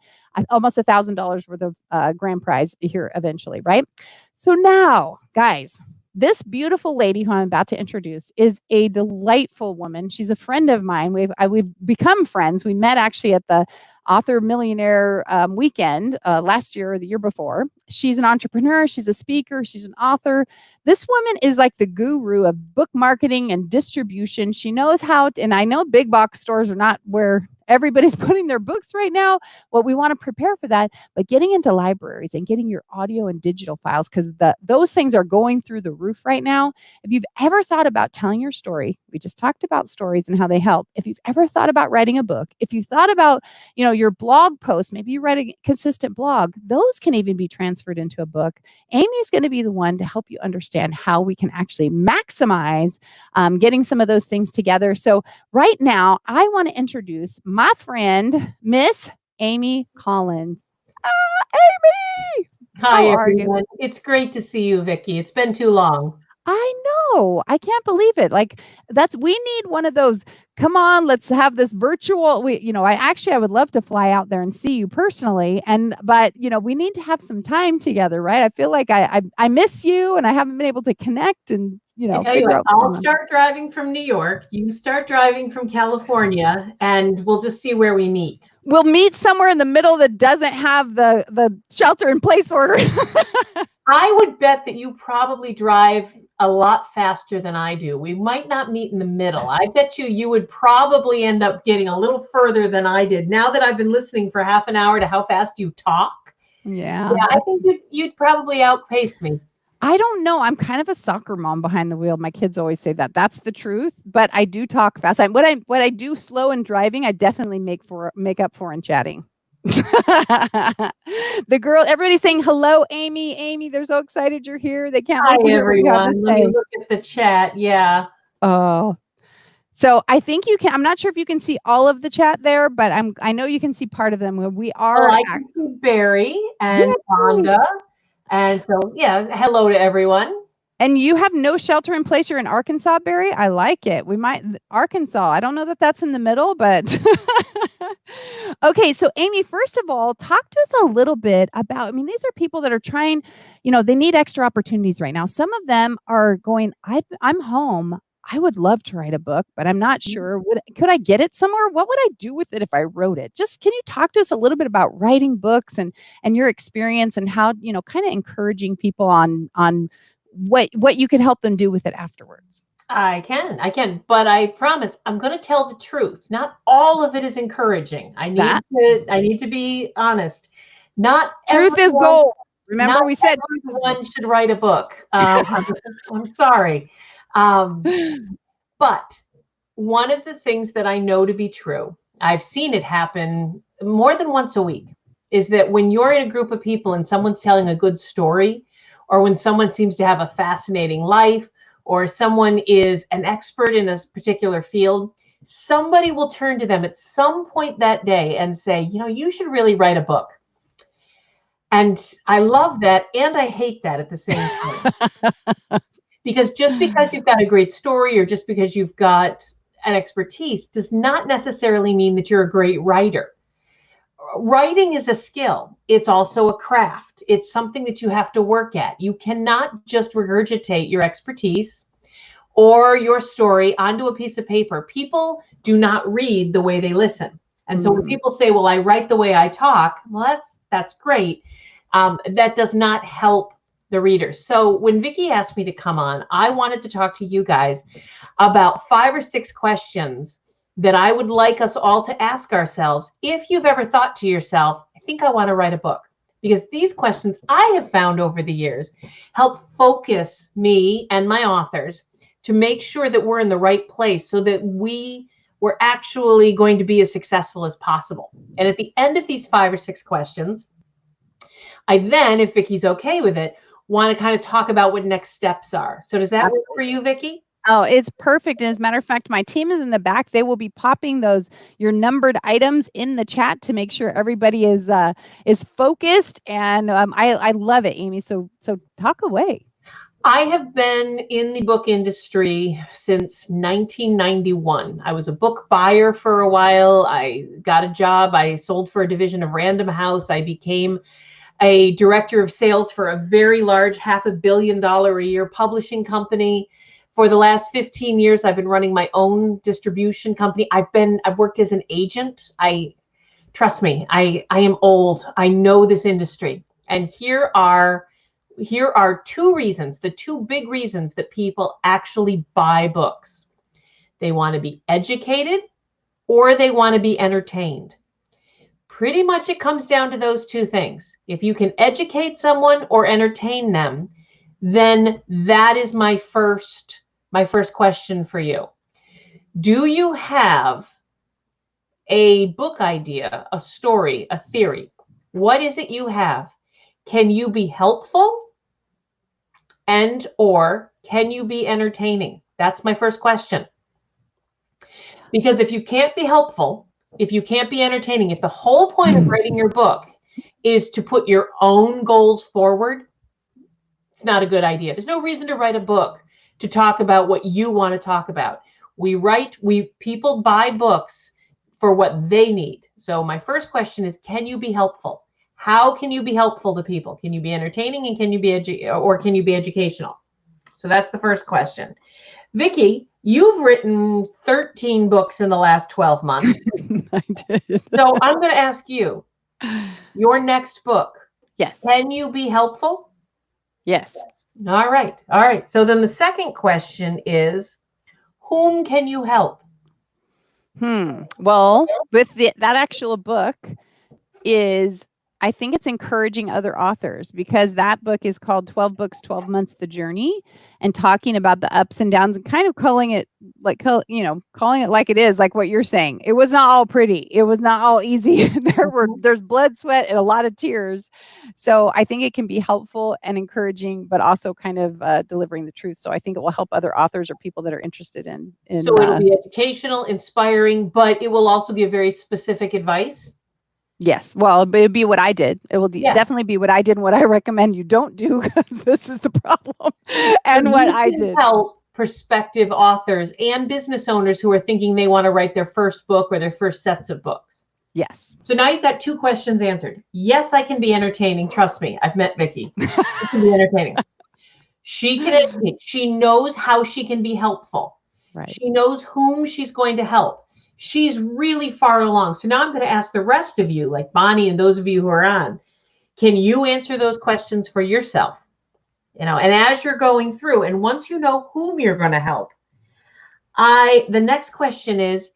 almost $1,000 worth of grand prize here eventually, right? So now, guys, this beautiful lady who I'm about to introduce is a delightful woman. She's a friend of mine. We've become friends. We met actually at the Author Millionaire weekend last year or the year before. She's an entrepreneur. She's a speaker. She's an author. This woman is like the guru of book marketing and distribution. She knows how to, and I know big box stores are not where everybody's putting their books right now. Well, we want to prepare for that, but getting into libraries and getting your audio and digital files, because those things are going through the roof right now. If you've ever thought about telling your story, we just talked about stories and how they help. If you've ever thought about writing a book, if you thought about, your blog post, maybe you write a consistent blog, those can even be transferred into a book. Amy's going to be the one to help you understand how we can actually maximize getting some of those things together. So right now, I want to introduce my friend, Miss Amy Collins. Amy! Hi, everyone. It's great to see you, Vicki. It's been too long. I know. I can't believe it. Like, we need one of those, come on, let's have this virtual, I would love to fly out there and see you personally. But we need to have some time together, right? I feel like I miss you, and I haven't been able to connect, and, I tell you what, I'll start driving from New York. You start driving from California, and we'll just see where we meet. We'll meet somewhere in the middle that doesn't have the shelter in place order. I would bet that you probably drive a lot faster than I do. We might not meet in the middle. I bet you would probably end up getting a little further than I did. Now that I've been listening for half an hour to how fast you talk, yeah, I think you'd probably outpace me. I don't know. I'm kind of a soccer mom behind the wheel. My kids always say that. That's the truth. But I do talk fast. What I do slow in driving, I definitely make up for in chatting. The girl, everybody's saying hello, Amy. Amy, they're so excited you're here. They can't wait to hear what you have to say. Let me look at the chat. Yeah. Oh. So I think you can. I'm not sure if you can see all of the chat there, but I know you can see part of them. We are. I can see Barry and Rhonda. And so, hello to everyone. And you have no shelter in place. You're in Arkansas, Barry. I like it. We might, Arkansas. I don't know that that's in the middle, but okay. So Amy, first of all, talk to us a little bit about, these are people that are trying, they need extra opportunities right now. Some of them are going, I'm home. I would love to write a book, but I'm not sure. Could I get it somewhere? What would I do with it if I wrote it? Just, can you talk to us a little bit about writing books and your experience, and how, kind of encouraging people on what you can help them do with it afterwards? I can, but I promise I'm going to tell the truth. Not all of it is encouraging. I need to be honest. Not truth is gold. Remember, we said everyone should write a book. I'm sorry. But one of the things that I know to be true I've seen it happen more than once a week, is that when you're in a group of people and someone's telling a good story, or when someone seems to have a fascinating life, or someone is an expert in a particular field, somebody will turn to them at some point that day and say, you should really write a book. And I love that, and I hate that at the same time. Because just because you've got a great story, or just because you've got an expertise, does not necessarily mean that you're a great writer. Writing is a skill. It's also a craft. It's something that you have to work at. You cannot just regurgitate your expertise or your story onto a piece of paper. People do not read the way they listen. And so when people say, well, I write the way I talk, well, that's great. That does not help the readers. So when Vicki asked me to come on, I wanted to talk to you guys about 5 or 6 questions that I would like us all to ask ourselves if you've ever thought to yourself, I think I want to write a book. Because these questions I have found over the years help focus me and my authors to make sure that we're in the right place so that we're actually going to be as successful as possible. And at the end of these 5 or 6 questions, I then, if Vicki's okay with it, want to kind of talk about what next steps are. So does that work for you, Vicki? Oh, it's perfect. And as a matter of fact, my team is in the back. They will be popping your numbered items in the chat to make sure everybody is focused. And I love it, Amy. So talk away. I have been in the book industry since 1991. I was a book buyer for a while. I got a job. I sold for a division of Random House. I became a director of sales for a very large $500 million a year publishing company. For the last 15 years, I've been running my own distribution company. I've worked as an agent. Trust me, I am old. I know this industry. And here are 2 reasons, the 2 big reasons that people actually buy books. They want to be educated or they want to be entertained. Pretty much it comes down to those 2 things. If you can educate someone or entertain them, then that is my first question for you. Do you have a book idea, a story, a theory? What is it you have? Can you be helpful? And or can you be entertaining? That's my first question. Because if you can't be helpful, if you can't be entertaining, if the whole point of writing your book is to put your own goals forward, it's not a good idea. There's no reason to write a book to talk about what you want to talk about. People buy books for what they need. So my first question is, can you be helpful? How can you be helpful to people? Can you be entertaining and can you be educational? So that's the first question. Vicki, you've written 13 books in the last 12 months. I did. So I'm going to ask you, your next book. Yes. Can you be helpful? Yes. All right. So then the second question is, whom can you help? Well, with that actual book I think it's encouraging other authors, because that book is called 12 Books, 12 Months, The Journey, and talking about the ups and downs and kind of calling it like it is, like what you're saying. It was not all pretty. It was not all easy. There's blood, sweat, and a lot of tears. So I think it can be helpful and encouraging, but also kind of delivering the truth. So I think it will help other authors or people that are interested in. So it'll be educational, inspiring, but it will also give very specific advice. Yes. Well, it would be what I did. It will definitely be what I did and what I recommend you don't do, because this is the problem. And what I did. Help prospective authors and business owners who are thinking they want to write their first book or their first sets of books. Yes. So now you've got 2 questions answered. Yes, I can be entertaining. Trust me. I've met Vicki. She can be entertaining. She can educate. She knows how she can be helpful. Right. She knows whom she's going to help. She's really far along. So now I'm going to ask the rest of you, like Bonnie and those of you who are on, can you answer those questions for yourself? And as you're going through, and once you know whom you're going to help, the next question is,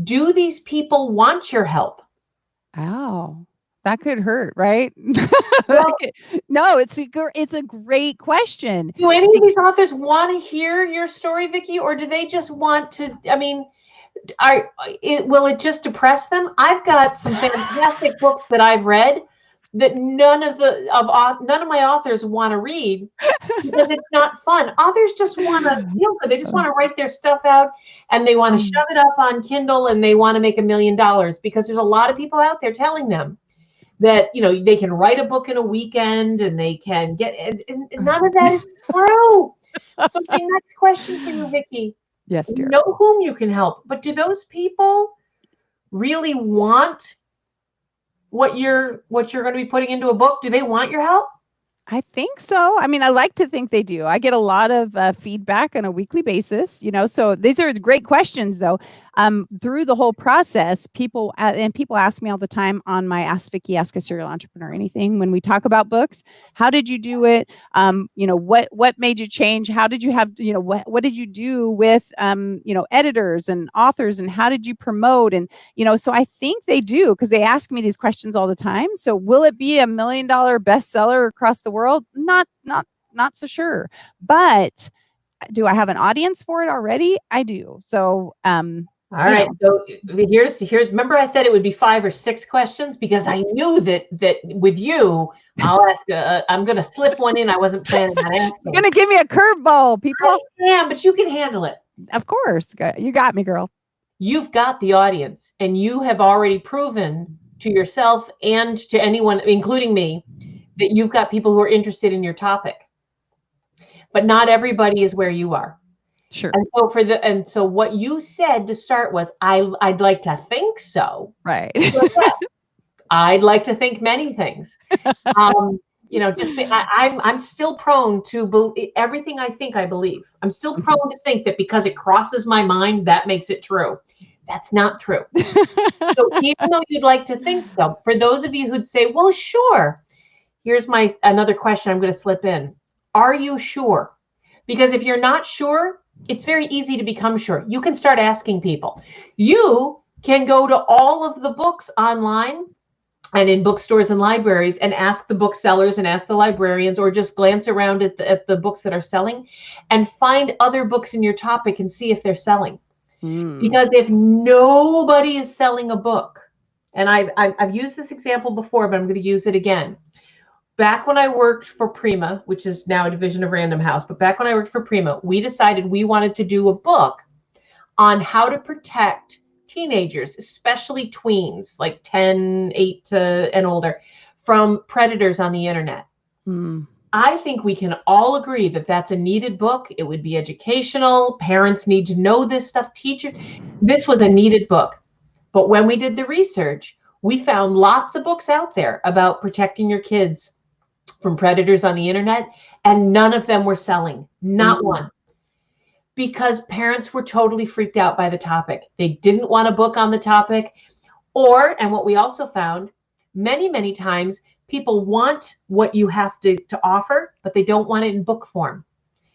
do these people want your help? Oh, that could hurt, right? Well, no, it's a great question. Do any of these authors want to hear your story, Vicki, or do they just want to, Will it just depress them? I've got some fantastic books that I've read that none of my authors want to read because it's not fun. Authors just want to feel good. They just want to write their stuff out and they want to shove it up on Kindle and they want to make $1 million because there's a lot of people out there telling them that, they can write a book in a weekend and they can get, and none of that is true. So my next question for you, Vicki. Yes, dear. You know whom you can help, but do those people really want what you're going to be putting into a book? Do they want your help? I think so. I mean, I like to think they do. I get a lot of feedback on a weekly basis, so these are great questions though. Through the whole process, people ask me all the time on my Ask Vicki, Ask a Serial Entrepreneur Anything, when we talk about books, how did you do it? What made you change? How did you have, what did you do with, editors and authors and how did you promote? And, so I think they do because they ask me these questions all the time. So will it be $1 million bestseller across the world? Not so sure, but do I have an audience for it already? I do. So, all right. So here's. Remember, I said it would be 5 or 6 questions because I knew that with you, I'll ask. I'm going to slip one in. I wasn't planning on asking. You're going to give me a curveball, people. I am, but you can handle it. Of course, you got me, girl. You've got the audience, and you have already proven to yourself and to anyone, including me, that you've got people who are interested in your topic. But not everybody is where you are. Sure. And so what you said to start was, I'd like to think so. Right. I'd like to think many things. I'm still prone to believe everything I think I believe. I'm still prone to think that because it crosses my mind, that makes it true. That's not true. So even though you'd like to think so, for those of you who'd say, well, sure. Here's another question I'm going to slip in. Are you sure? Because if you're not sure, it's very easy to become sure. You can start asking people. You can go to all of the books online and in bookstores and libraries and ask the booksellers and ask the librarians or just glance around at the books that are selling and find other books in your topic and see if they're selling. Because if nobody is selling a book, and I've used this example before, but I'm going to use it again. Back when I worked for Prima, which is now a division of Random House, but back when I worked for Prima, we decided we wanted to do a book on how to protect teenagers, especially tweens, like 10, 8 and older, from predators on the internet. I think we can all agree that that's a needed book. It would be educational. Parents need to know this stuff. Teachers, this was a needed book. But when we did the research, we found lots of books out there about protecting your kids from predators on the internet, and none of them were selling, not one, because parents were totally freaked out by the topic. They didn't want a book on the topic, and what we also found, many, many times, people want what you have to offer, but they don't want it in book form.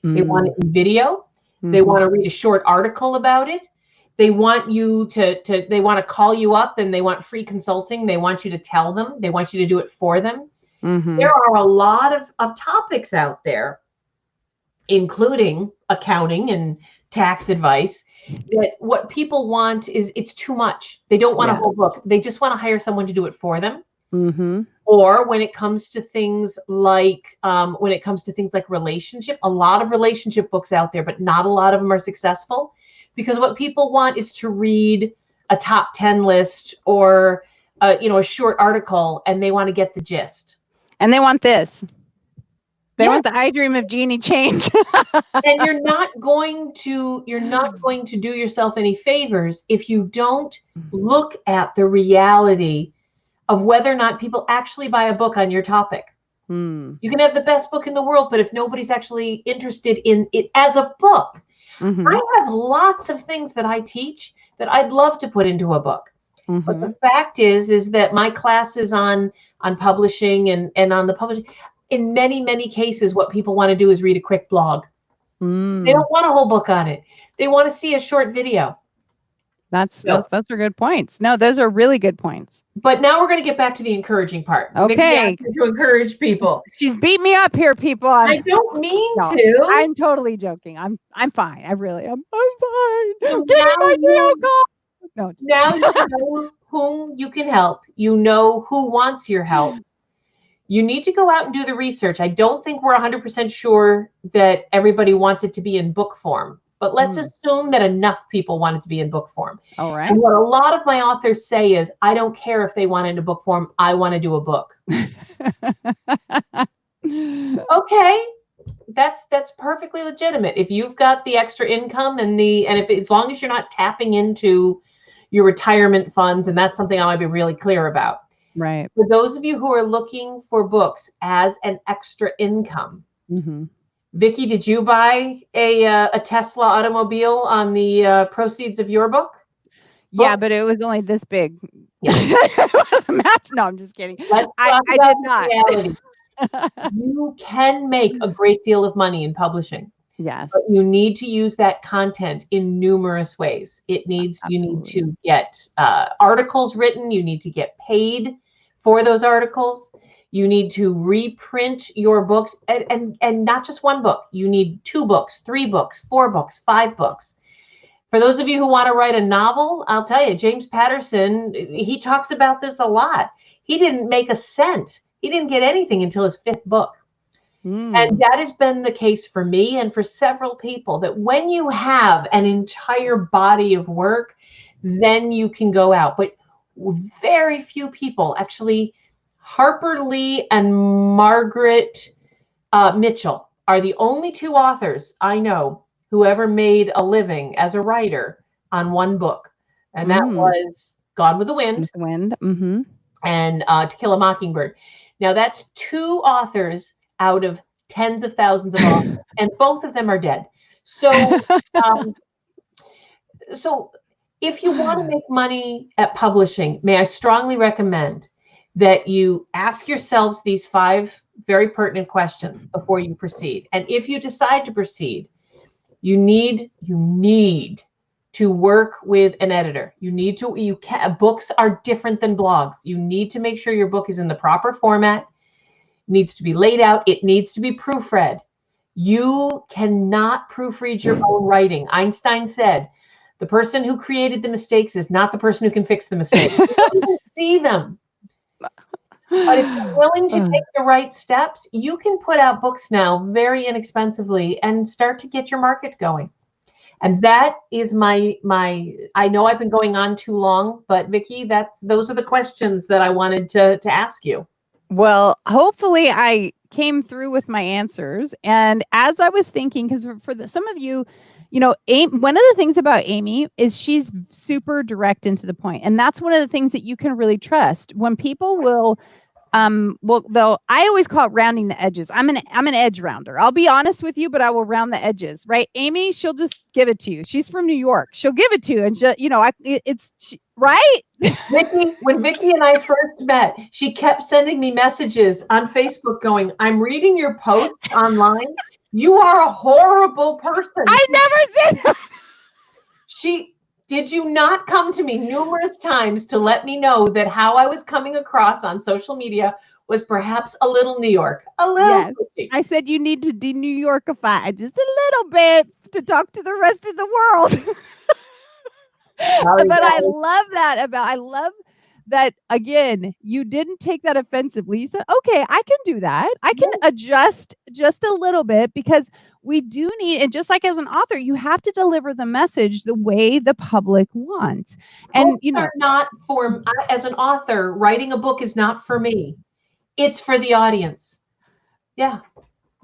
They want it in video. They want to read a short article about it. They want you they want to call you up and they want free consulting. They want you to tell them. They want you to do it for them. There are a lot of topics out there, including accounting and tax advice, that what people want is it's too much. They don't want a whole book. They just want to hire someone to do it for them. Or when it comes to things like relationship, a lot of relationship books out there, but not a lot of them are successful because what people want is to read a top 10 list or a short article, and they want to get the gist. And they want this. They want the I Dream of Jeannie change. And you're not going to do yourself any favors if you don't look at the reality of whether or not people actually buy a book on your topic. You can have the best book in the world, but if nobody's actually interested in it as a book, I have lots of things that I teach that I'd love to put into a book. But the fact is that my classes on publishing and on the publishing, in many, many cases, what people want to do is read a quick blog. They don't want a whole book on it. They want to see a short video. Those are good points. No, those are really good points. But now we're going to get back to the encouraging part. Okay. To encourage people. She's beat me up here, people. I don't mean to. I'm totally joking. I'm fine. I really am. I'm fine. So Give me my deal, God. No, just Now you know whom you can help. You know who wants your help. You need to go out and do the research. I don't think we're 100% sure that everybody wants it to be in book form, but let's assume that enough people want it to be in book form. all right. And what a lot of my authors say is, I don't care if they want it in book form. I want to do a book. Okay, that's perfectly legitimate. If you've got the extra income and if as long as you're not tapping into your retirement funds, and that's something I want to be really clear about. Right. For those of you who are looking for books as an extra income, Vicki, did you buy a Tesla automobile on the proceeds of your book? Yeah, but it was only this big. Yeah. It was a match. No, I'm just kidding. I did not. Reality. You can make a great deal of money in publishing. Yes. But you need to use that content in numerous ways. You need to get articles written. You need to get paid for those articles. You need to reprint your books, and not just one book. You need 2 books, 3 books, 4 books, 5 books. For those of you who want to write a novel, I'll tell you, James Patterson, he talks about this a lot. He didn't make a cent. He didn't get anything until his 5th book. And that has been the case for me and for several people, that when you have an entire body of work, then you can go out. But very few people, actually, Harper Lee and Margaret Mitchell are the only 2 authors I know who ever made a living as a writer on one book. And that was Gone with the Wind. And To Kill a Mockingbird. Now, that's 2 authors out of tens of thousands of authors, and both of them are dead. So, so if you want to make money at publishing, may I strongly recommend that you ask yourselves these 5 very pertinent questions before you proceed. And if you decide to proceed, you need to work with an editor. Books are different than blogs. You need to make sure your book is in the proper format. Needs to be laid out. It needs to be proofread. You cannot proofread your own writing. Einstein said, the person who created the mistakes is not the person who can fix the mistakes. You don't even see them. But if you're willing to take the right steps, you can put out books now very inexpensively and start to get your market going. And that is my I know I've been going on too long, but Vicki, those are the questions that I wanted to ask you. Well, hopefully I came through with my answers. And as I was thinking, because some of you, one of the things about Amy is she's super direct and to the point. And that's one of the things that you can really trust. When people will, I always call it rounding the edges. I'm an edge rounder. I'll be honest with you, but I will round the edges, right? Amy, she'll just give it to you. She's from New York. She'll give it to you. And right? When Vicki and I first met, she kept sending me messages on Facebook going, I'm reading your posts online. You are a horrible person. I never said that. Did you not come to me numerous times to let me know that how I was coming across on social media was perhaps a little New York? A little. Yes. I said you need to de-New Yorkify just a little bit to talk to the rest of the world. But I love that, again, you didn't take that offensively. You said, okay, I can do that. I can adjust just a little bit, because we do need, and just like as an author, you have to deliver the message the way the public wants. And, as an author, writing a book is not for me. It's for the audience. Yeah.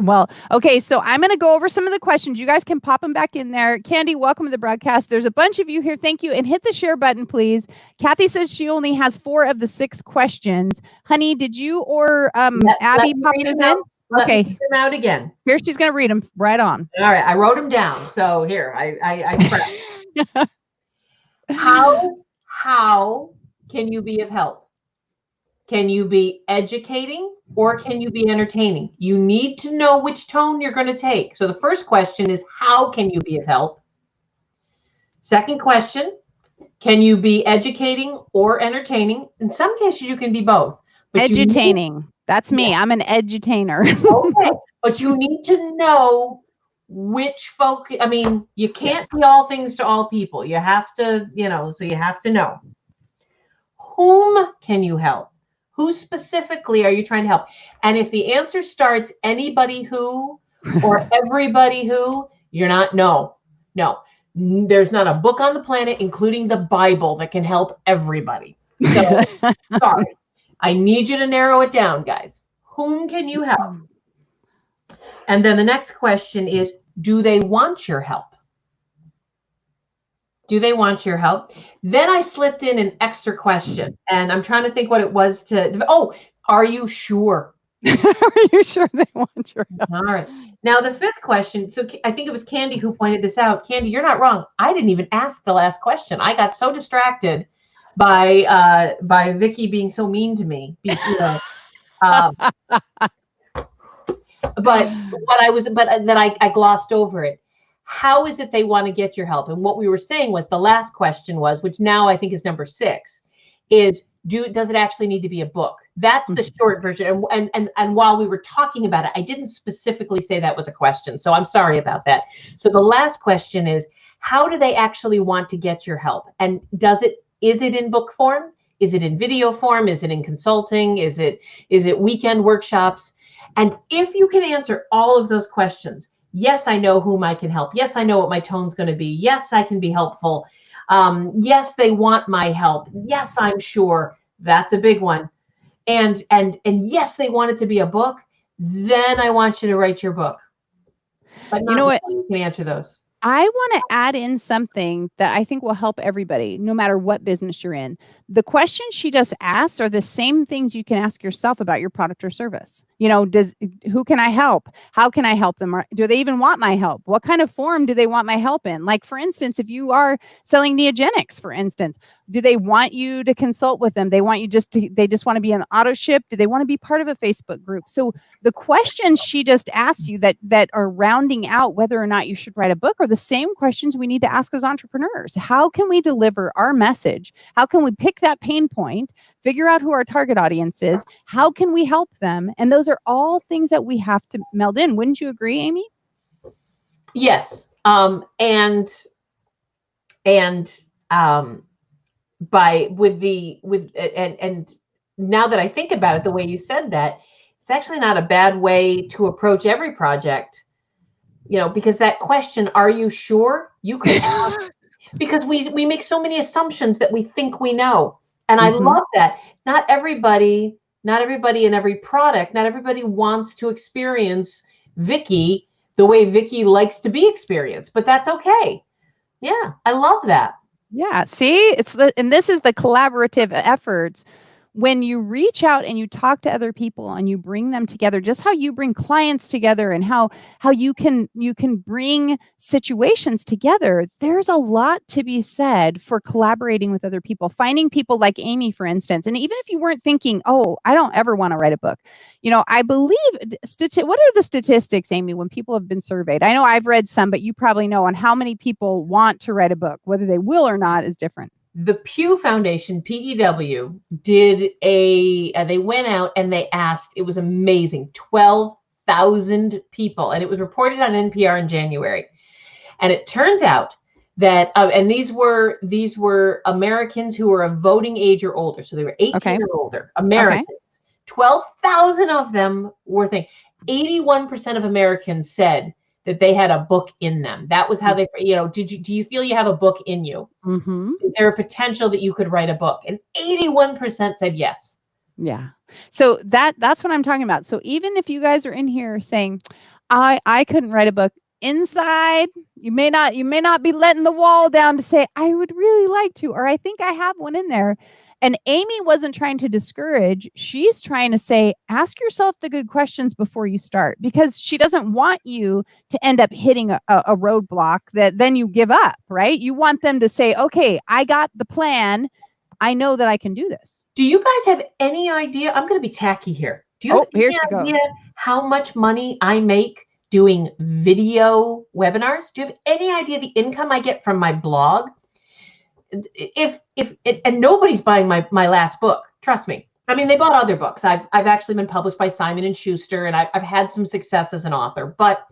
Well, okay, so I'm going to go over some of the questions. You guys can pop them back in there. Candy, welcome to the broadcast. There's a bunch of you here. Thank you. And hit the share button, please. Kathy says she only has 4 of the 6 questions. Honey, did you or Abby pop those in? Okay. Let me read them out again. Here, she's going to read them right on. All right. I wrote them down. So here, I prepped. How can you be of help? Can you be educating or can you be entertaining? You need to know which tone you're going to take. So the first question is, how can you be of help? Second question, can you be educating or entertaining? In some cases, you can be both. Edutaining. That's me. I'm an edutainer. Okay. But you need to know which folk, I mean, you can't be all things to all people. You have to, so you have to know. Whom can you help? Who specifically are you trying to help? And if the answer starts anybody who or everybody who, you're not, no. There's not a book on the planet, including the Bible, that can help everybody. So, sorry. I need you to narrow it down, guys. Whom can you help? And then the next question is, do they want your help? Do they want your help? Then I slipped in an extra question, and I'm trying to think what it was are you sure? Are you sure they want your help? All right. Now, the fifth question, so I think it was Candy who pointed this out. Candy, you're not wrong. I didn't even ask the last question. I got so distracted by Vicky being so mean to me. But I glossed over it. How is it they want to get your help? And what we were saying was the last question was, which now I think is number 6, is does it actually need to be a book? That's the short version. And while we were talking about it, I didn't specifically say that was a question. So I'm sorry about that. So the last question is, how do they actually want to get your help? And is it in book form? Is it in video form? Is it in consulting? Is it weekend workshops? And if you can answer all of those questions, yes, I know whom I can help. Yes, I know what my tone's going to be. Yes, I can be helpful. Yes, they want my help. Yes, I'm sure. That's a big one. And yes, they want it to be a book. Then I want you to write your book. But you know what? You can answer those. I want to add in something that I think will help everybody, no matter what business you're in. The questions she just asked are the same things you can ask yourself about your product or service. Who can I help? How can I help them? Or do they even want my help? What kind of form do they want my help in? Like, for instance, if you are selling neogenics, for instance, do they want you to consult with them? They want you they just want to be an auto ship? Do they want to be part of a Facebook group? So the questions she just asked you that are rounding out whether or not you should write a book are the same questions we need to ask as entrepreneurs. How can we deliver our message? How can we pick that pain point, figure out who our target audience is? How can we help them? And those are all things that we have to meld in. Wouldn't you agree, Amy? Yes. And now that I think about it, the way you said that, it's actually not a bad way to approach every project, because that question, are you sure? You could ask, because we make so many assumptions that we think we know. And I love that. Not everybody in every product, not everybody wants to experience Vicky the way Vicky likes to be experienced, but that's okay. Yeah, I love that. Yeah, see, and this is the collaborative efforts. When you reach out and you talk to other people and you bring them together, just how you bring clients together and how you can bring situations together, there's a lot to be said for collaborating with other people, finding people like Amy, for instance. And even if you weren't thinking, oh, I don't ever want to write a book, I believe, what are the statistics, Amy, when people have been surveyed? I know I've read some, but you probably know on how many people want to write a book. Whether they will or not is different. The Pew Foundation, PEW, they went out and they asked, it was amazing, 12,000 people. And it was reported on NPR in January. And it turns out that, and these were Americans who were of voting age or older. So they were 18 or older, Americans. Okay. 12,000 of them were thinking. 81% of Americans said that they had a book in them. That was how they, do you feel you have a book in you? Mm-hmm. Is there a potential that you could write a book? And 81% said yes. Yeah. So that's what I'm talking about. So even if you guys are in here saying, I couldn't write a book, inside, you may not be letting the wall down to say, I would really like to, or I think I have one in there. And Amy wasn't trying to discourage. She's trying to say, ask yourself the good questions before you start, because she doesn't want you to end up hitting a roadblock that then you give up, right? You want them to say, okay, I got the plan. I know that I can do this. Do you guys have any idea? I'm going to be tacky here. Do you have any idea how much money I make doing video webinars? Do you have any idea the income I get from my blog? And nobody's buying my last book, trust me. I mean, they bought other books. I've actually been published by Simon & Schuster, and I've had some success as an author. But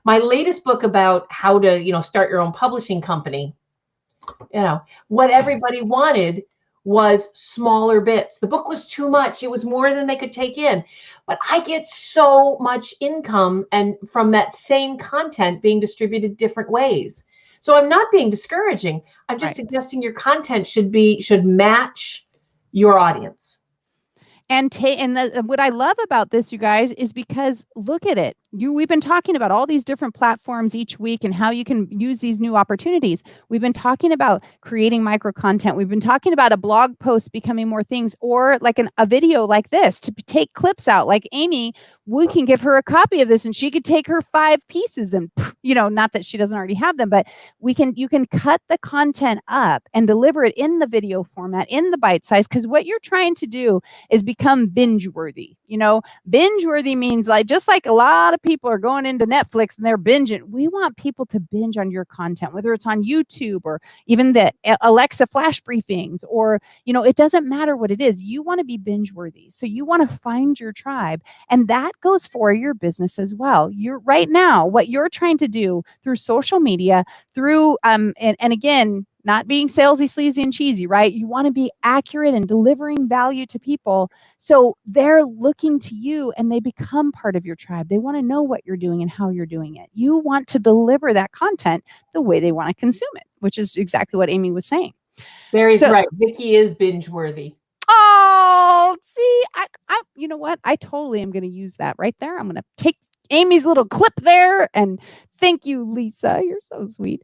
my latest book about how to, start your own publishing company, what everybody wanted was smaller bits. The book was too much. It was more than they could take in. But I get so much income and from that same content being distributed different ways. So I'm not being discouraging. I'm just suggesting your content should match your audience. And what I love about this, you guys, is because look at it. We've been talking about all these different platforms each week and how you can use these new opportunities. We've been talking about creating micro content. We've been talking about a blog post becoming more things, or like a video like this to take clips out. Like Amy, we can give her a copy of this and she could take her 5 pieces and, not that she doesn't already have them, but you can cut the content up and deliver it in the video format, in the bite size. Because what you're trying to do is become binge worthy. Binge worthy means just like a lot of people are going into Netflix and they're binging. We want people to binge on your content, whether it's on YouTube or even the Alexa flash briefings, or, it doesn't matter what it is. You want to be binge worthy. So you want to find your tribe, and that goes for your business as well. You're right now, what you're trying to do through social media, through, and again, not being salesy, sleazy, and cheesy, right? You want to be accurate and delivering value to people. So they're looking to you and they become part of your tribe. They want to know what you're doing and how you're doing it. You want to deliver that content the way they want to consume it, which is exactly what Amy was saying. Barry's right. Vicki is binge worthy. Oh, see, I you know what? I totally am going to use that right there. I'm going to take Amy's little clip there. And thank you, Lisa. You're so sweet.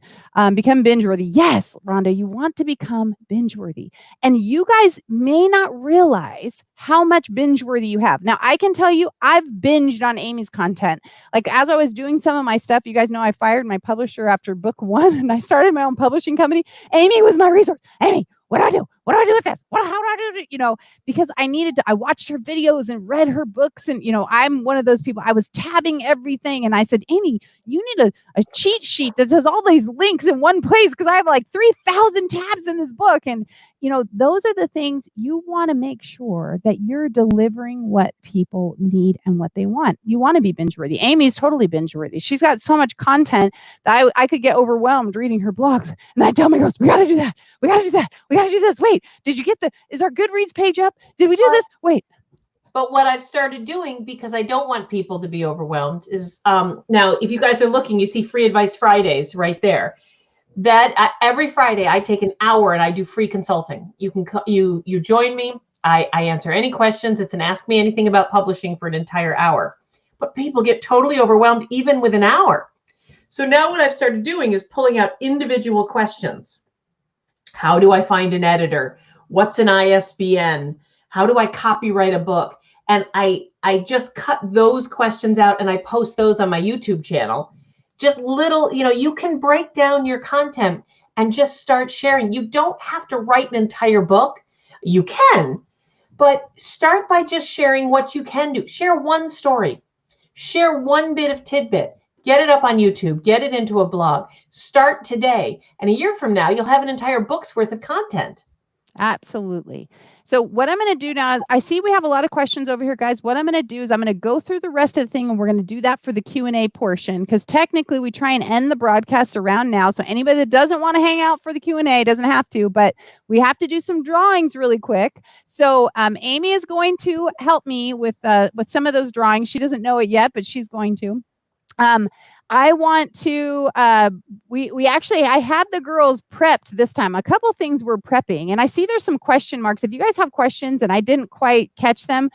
Become binge worthy. Yes, Rhonda, you want to become binge worthy. And you guys may not realize how much binge worthy you have. Now, I can tell you, I've binged on Amy's content. Like as I was doing some of my stuff, you guys know I fired my publisher after book 1 and I started my own publishing company. Amy was my resource. Amy, what do I do? What do I do with this? How do I do it? Because I watched her videos and read her books. And, I'm one of those people, I was tabbing everything. And I said, Amy, you need a cheat sheet that says all these links in one place, because I have like 3,000 tabs in this book. And, those are the things you want to make sure that you're delivering what people need and what they want. You want to be binge worthy. Amy's totally binge worthy. She's got so much content that I could get overwhelmed reading her blogs. And I tell my girls, we got to do that. We got to do that. We got to do this. Wait, did you get is our Goodreads page up? Did we do this? Wait. But what I've started doing, because I don't want people to be overwhelmed, is now, if you guys are looking, you see Free Advice Fridays right there. That every Friday I take an hour and I do free consulting. You can you join me. I answer any questions. It's an Ask Me Anything about publishing for an entire hour. But people get totally overwhelmed even with an hour. So now what I've started doing is pulling out individual questions. How do I find an editor? What's an ISBN? How do I copyright a book? And I just cut those questions out and I post those on my YouTube channel. Just little, you can break down your content and just start sharing. You don't have to write an entire book. You can, but start by just sharing what you can do. Share one story. Share one bit of tidbit. Get it up on YouTube. Get it into a blog. Start today. And a year from now, you'll have an entire book's worth of content. Absolutely. So what I'm going to do now is I see we have a lot of questions over here, guys. What I'm going to do is I'm going to go through the rest of the thing, and we're going to do that for the Q&A portion, because technically we try and end the broadcast around now. So anybody that doesn't want to hang out for the Q&A doesn't have to, but we have to do some drawings really quick. So Amy is going to help me with some of those drawings. She doesn't know it yet, but she's going to. I want to, I had the girls prepped this time. A couple things we're prepping, and I see there's some question marks. If you guys have questions and I didn't quite catch them,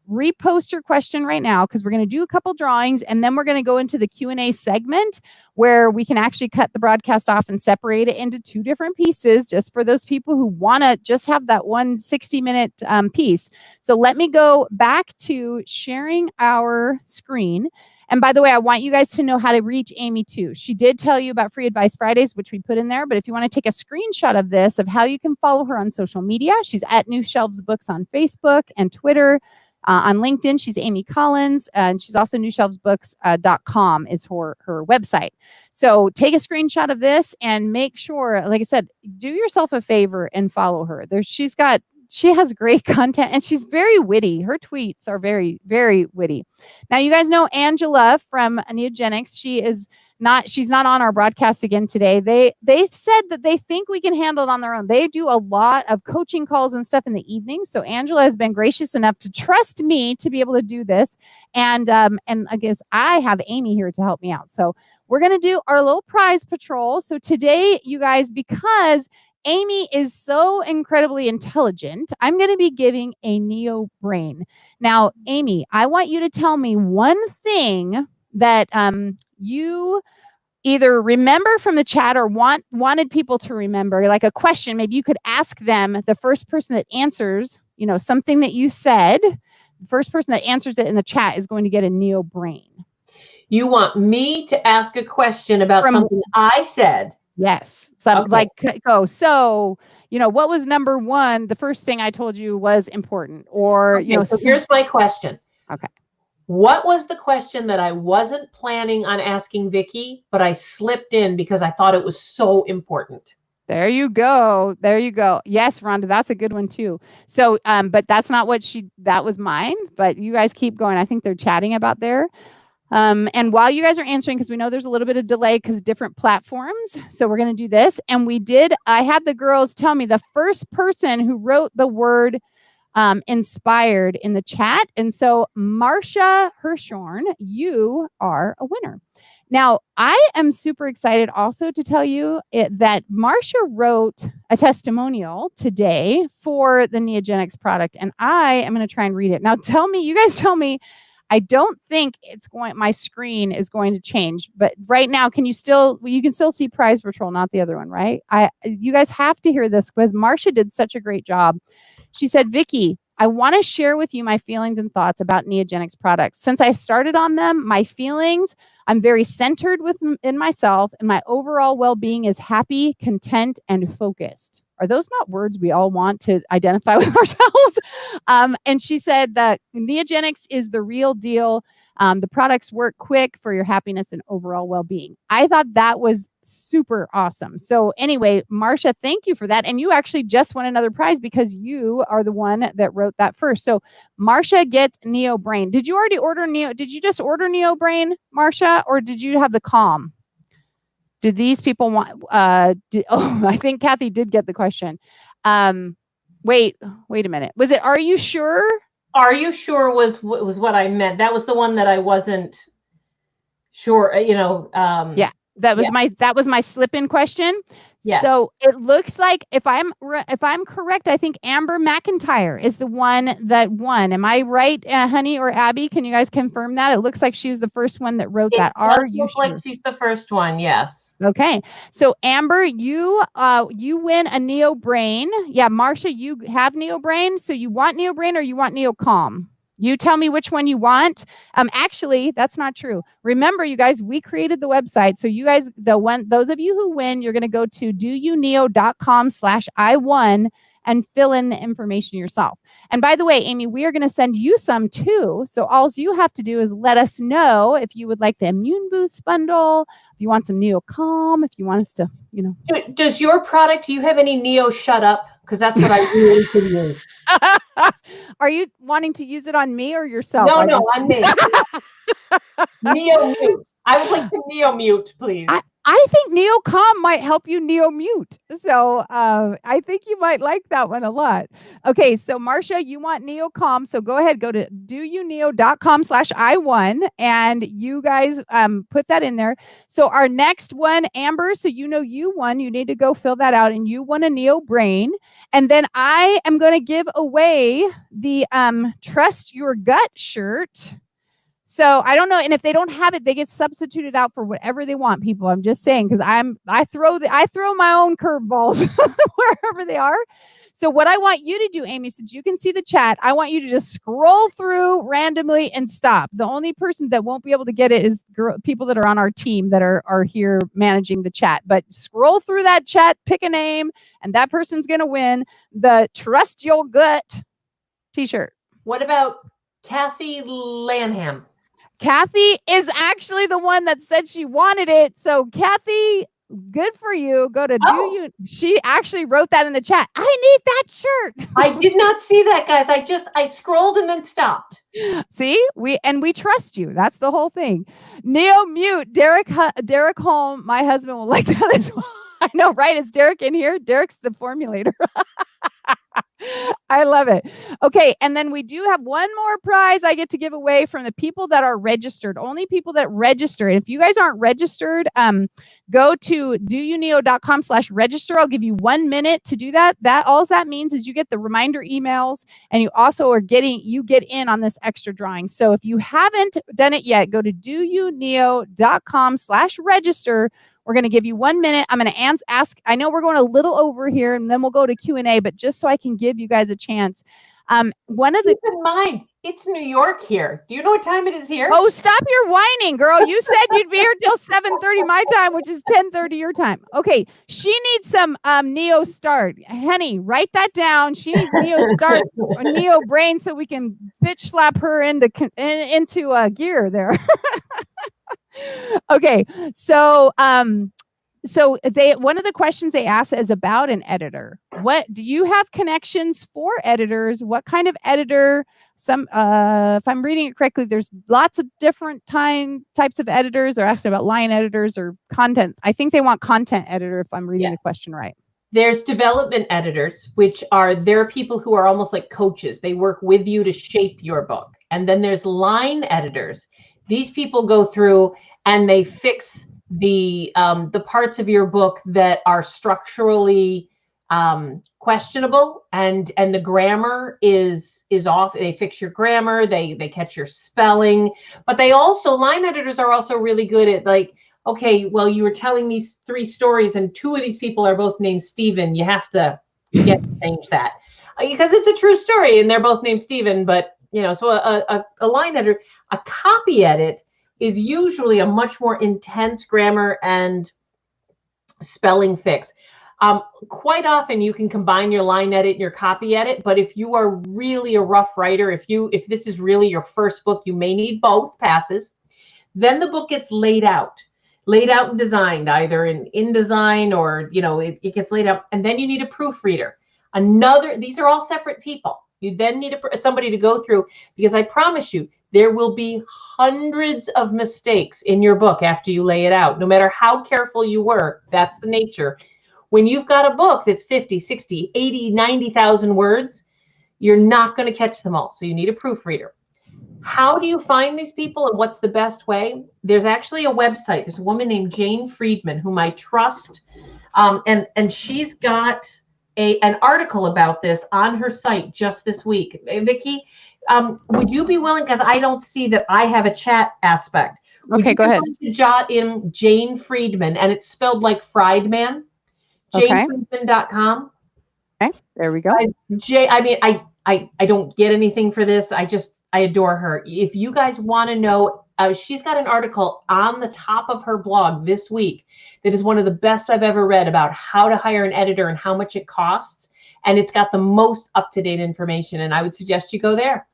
repost your question right now, because we're going to do a couple drawings, and then we're going to go into the Q&A segment where we can actually cut the broadcast off and separate it into 2 different pieces, just for those people who want to just have that one 60-minute piece. So let me go back to sharing our screen. And by the way, I want you guys to know how to reach Amy too. She did tell you about Free Advice Fridays, which we put in there. But if you want to take a screenshot of this, of how you can follow her on social media, she's at New Shelves Books on Facebook and Twitter. On LinkedIn, she's Amy Collins, and she's also newshelvesbooks.com is her website. So take a screenshot of this and make sure, like I said, do yourself a favor and follow her. She's got she has great content and she's very witty. Her tweets are very, very witty. Now, you guys know Angela from Neogenics. She's not on our broadcast again today. They said that they think we can handle it on their own. They do a lot of coaching calls and stuff in the evening. So Angela has been gracious enough to trust me to be able to do this. And I guess I have Amy here to help me out. So we're going to do our little prize patrol. So today, you guys, because Amy is so incredibly intelligent, I'm going to be giving a Neo brain. Now, Amy, I want you to tell me one thing that you either remember from the chat or wanted people to remember, like a question. Maybe you could ask them. The first person that answers, something that you said, the first person that answers it in the chat is going to get a Neo brain. You want me to ask a question about something I said? Yes. So what was number one? The first thing I told you was important, or, so here's my question. Okay. What was the question that I wasn't planning on asking Vicki, but I slipped in because I thought it was so important? There you go. Yes, Rhonda, that's a good one too. So, but that's not that was mine, but you guys keep going. I think they're chatting about there. And while you guys are answering, because we know there's a little bit of delay because different platforms. So we're going to do this. And I had the girls tell me the first person who wrote the word inspired in the chat. And so Marcia Hirschhorn, you are a winner. Now, I am super excited also to tell you that Marcia wrote a testimonial today for the Neogenics product. And I am going to try and read it. Now, you guys tell me, I don't think my screen is going to change, but right now, you can still see Prize Patrol, not the other one, right? You guys have to hear this because Marcia did such a great job. She said, Vicki, I want to share with you my feelings and thoughts about Neogenics products. Since I started on them, my feelings, I'm very centered in myself, and my overall well-being is happy, content, and focused. Are those not words we all want to identify with ourselves? And she said that Neogenics is the real deal. The products work quick for your happiness and overall well-being. I thought that was super awesome. So anyway, Marcia, thank you for that. And you actually just won another prize because you are the one that wrote that first. So Marcia gets Neo Brain. Did you already order Neo? Did you just order Neo Brain, Marcia, or did you have the Calm? Did these people want, I think Kathy did get the question. Wait a minute. Was it, are you sure? Are you sure was what I meant. That was the one that I wasn't sure, yeah, that was my slip-in question. Yeah. So it looks like if I'm correct, I think Amber McIntyre is the one that won. Am I right, honey, or Abby? Can you guys confirm that? It looks like she was the first one that wrote that. Are you sure? Like she's the first one, yes. Okay, so Amber, you win a Neo Brain. Yeah, Marcia, you have Neo Brain. So you want Neo Brain or you want Neo Calm? You tell me which one you want. Actually, that's not true. Remember, you guys, we created the website. So you guys, those of you who win, you're going to go to doyouneo.com/I1 and fill in the information yourself. And by the way, Amy, we are going to send you some too. So all you have to do is let us know if you would like the Immune Boost bundle, if you want some Neo Calm, if you want us to, Does your product, do you have any Neo Shut Up? Because that's what I really could use. Are you wanting to use it on me or yourself? No, on me. Neo Mute. I would like the Neo Mute, please. I think Neo Calm might help you Neo Mute. So I think you might like that one a lot. Okay, so Marcia, you want Neo Calm. So go ahead, go to doyouneo.com/I1 and you guys put that in there. So our next one, Amber, so you won. You need to go fill that out and you won a Neo Brain. And then I am going to give away the Trust Your Gut shirt. So I don't know, and if they don't have it, they get substituted out for whatever they want. People, I'm just saying because I throw my own curveballs wherever they are. So what I want you to do, Amy, since you can see the chat, I want you to just scroll through randomly and stop. The only person that won't be able to get it is people that are on our team that are here managing the chat. But scroll through that chat, pick a name, and that person's going to win the Trust Your Gut t-shirt. What about Kathy Lanham? Kathy is actually the one that said she wanted it. So Kathy, Good for you. Go to Oh. She actually wrote that in the chat. I need that shirt. I did not see that, guys. I scrolled and then stopped. See, we trust you. That's the whole thing. Neo mute Derek Holm. My husband will like that as well. I know, right? Is Derek in here? Derek's the formulator. I love it. Okay, and then we do have one more prize I get to give away from the people that are registered. Only people that register. And if you guys aren't registered, go to doyouneo.com/register. I'll give you 1 minute to do that. All that means is you get the reminder emails, and you also get in on this extra drawing. So if you haven't done it yet, go to doyouneo.com/register. We're going to give you 1 minute. I'm going to ask. I know we're going a little over here, and then we'll go to Q&A, but just so I can give you guys a chance. Keep in mind, it's New York here. Do you know what time it is here? Oh, stop your whining, girl. You said you'd be here till 7:30 my time, which is 10:30 your time. Okay, she needs some Neo start. Honey, write that down. She needs Neo start or Neo brain so we can bitch slap her into gear there. Okay, so one of the questions they ask is about an editor. What do you have connections for editors? What kind of editor? If I'm reading it correctly, there's lots of different types of editors. They're asking about line editors or content. I think they want content editor if I'm reading the question right. There's development editors, which they're people who are almost like coaches. They work with you to shape your book. And then there's line editors. These people go through and they fix the parts of your book that are structurally questionable and the grammar is off. They fix your grammar, they catch your spelling, but line editors are also really good at like, okay, well, you were telling these 3 stories and 2 of these people are both named Stephen. You have to change that because it's a true story and they're both named Stephen, but so a line editor, a copy edit is usually a much more intense grammar and spelling fix. Quite often you can combine your line edit and your copy edit, but if you are really a rough writer, if this is really your first book, you may need both passes. Then the book gets laid out and designed, either in InDesign or it gets laid out, and then you need a proofreader. These are all separate people. You then need somebody to go through, because I promise you, there will be hundreds of mistakes in your book after you lay it out. No matter how careful you were, that's the nature. When you've got a book that's 50, 60, 80, 90,000 words, you're not going to catch them all. So you need a proofreader. How do you find these people and what's the best way? There's actually a website. There's a woman named Jane Friedman, whom I trust. And she's got an article about this on her site just this week. Vicki, would you be willing, because I don't see that I have a chat aspect. Okay, go ahead. To jot in Jane Friedman, and it's spelled like fried man. JaneFriedman.com. Okay, there we go. I don't get anything for this. I adore her. If you guys want to know, she's got an article on the top of her blog this week that is one of the best I've ever read about how to hire an editor and how much it costs. And it's got the most up-to-date information. And I would suggest you go there.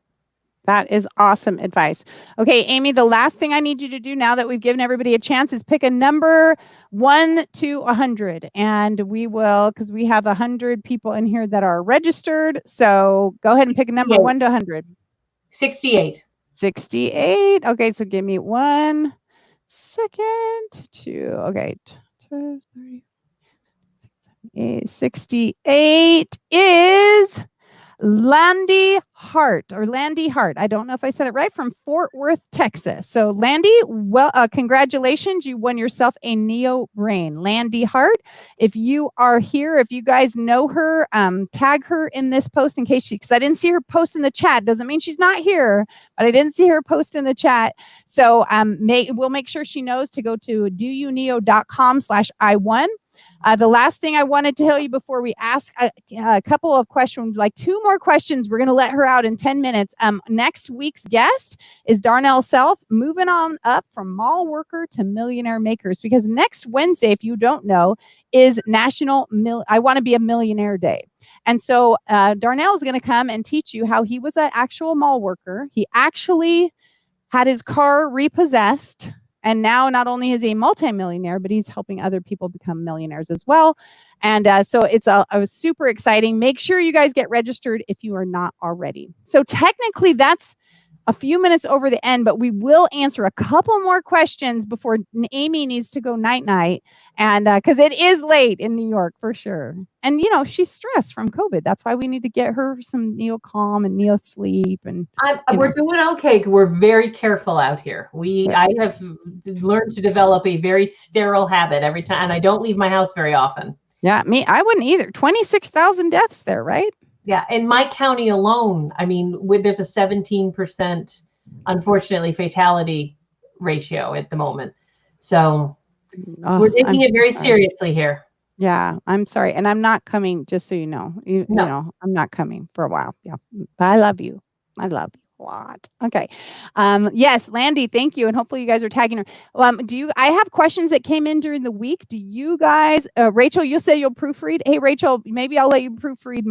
That is awesome advice. Okay, Amy, the last thing I need you to do now that we've given everybody a chance is pick a number 1 to 100. And we will, because we have 100 people in here that are registered. So go ahead and pick a number 1 to 100. 68. 68. Okay, so give me 1 second to, okay. 30, 68 is Landy Hart. I don't know if I said it right, from Fort Worth, Texas. So Landy, well, congratulations. You won yourself a Neo Brain. Landy Hart. If you are here, if you guys know her, tag her in this post in case because I didn't see her post in the chat. Doesn't mean she's not here, but I didn't see her post in the chat. So we'll make sure she knows to go to doyouneo.com/I1. The last thing I wanted to tell you before we ask a couple of questions, like 2 more questions, we're going to let her out in 10 minutes. Next week's guest is Darnell Self, moving on up from mall worker to millionaire makers, because next Wednesday, if you don't know, is National I Want to Be a Millionaire Day. And so Darnell is going to come and teach you how he was an actual mall worker. He actually had his car repossessed And now not only is he a multimillionaire, but he's helping other people become millionaires as well. And so it's super exciting. Make sure you guys get registered if you are not already. So technically that's a few minutes over the end, but we will answer a couple more questions before Amy needs to go night. And because it is late in New York for sure. And, she's stressed from COVID. That's why we need to get her some Neo Calm and Neo Sleep. And we're doing okay. We're very careful out here. I have learned to develop a very sterile habit every time. And I don't leave my house very often. Yeah, I wouldn't either. 26,000 deaths there, right? Yeah, in my county alone, I mean, there's a 17%, unfortunately, fatality ratio at the moment. So we're taking it very seriously here. Yeah, I'm sorry. And I'm not coming, just so you know. You know, I'm not coming for a while. Yeah, but I love you. I love you a lot. Okay. Yes, Landy, thank you. And hopefully you guys are tagging her. I have questions that came in during the week. Do you guys, Rachel, you said you'll proofread. Hey, Rachel, maybe I'll let you proofread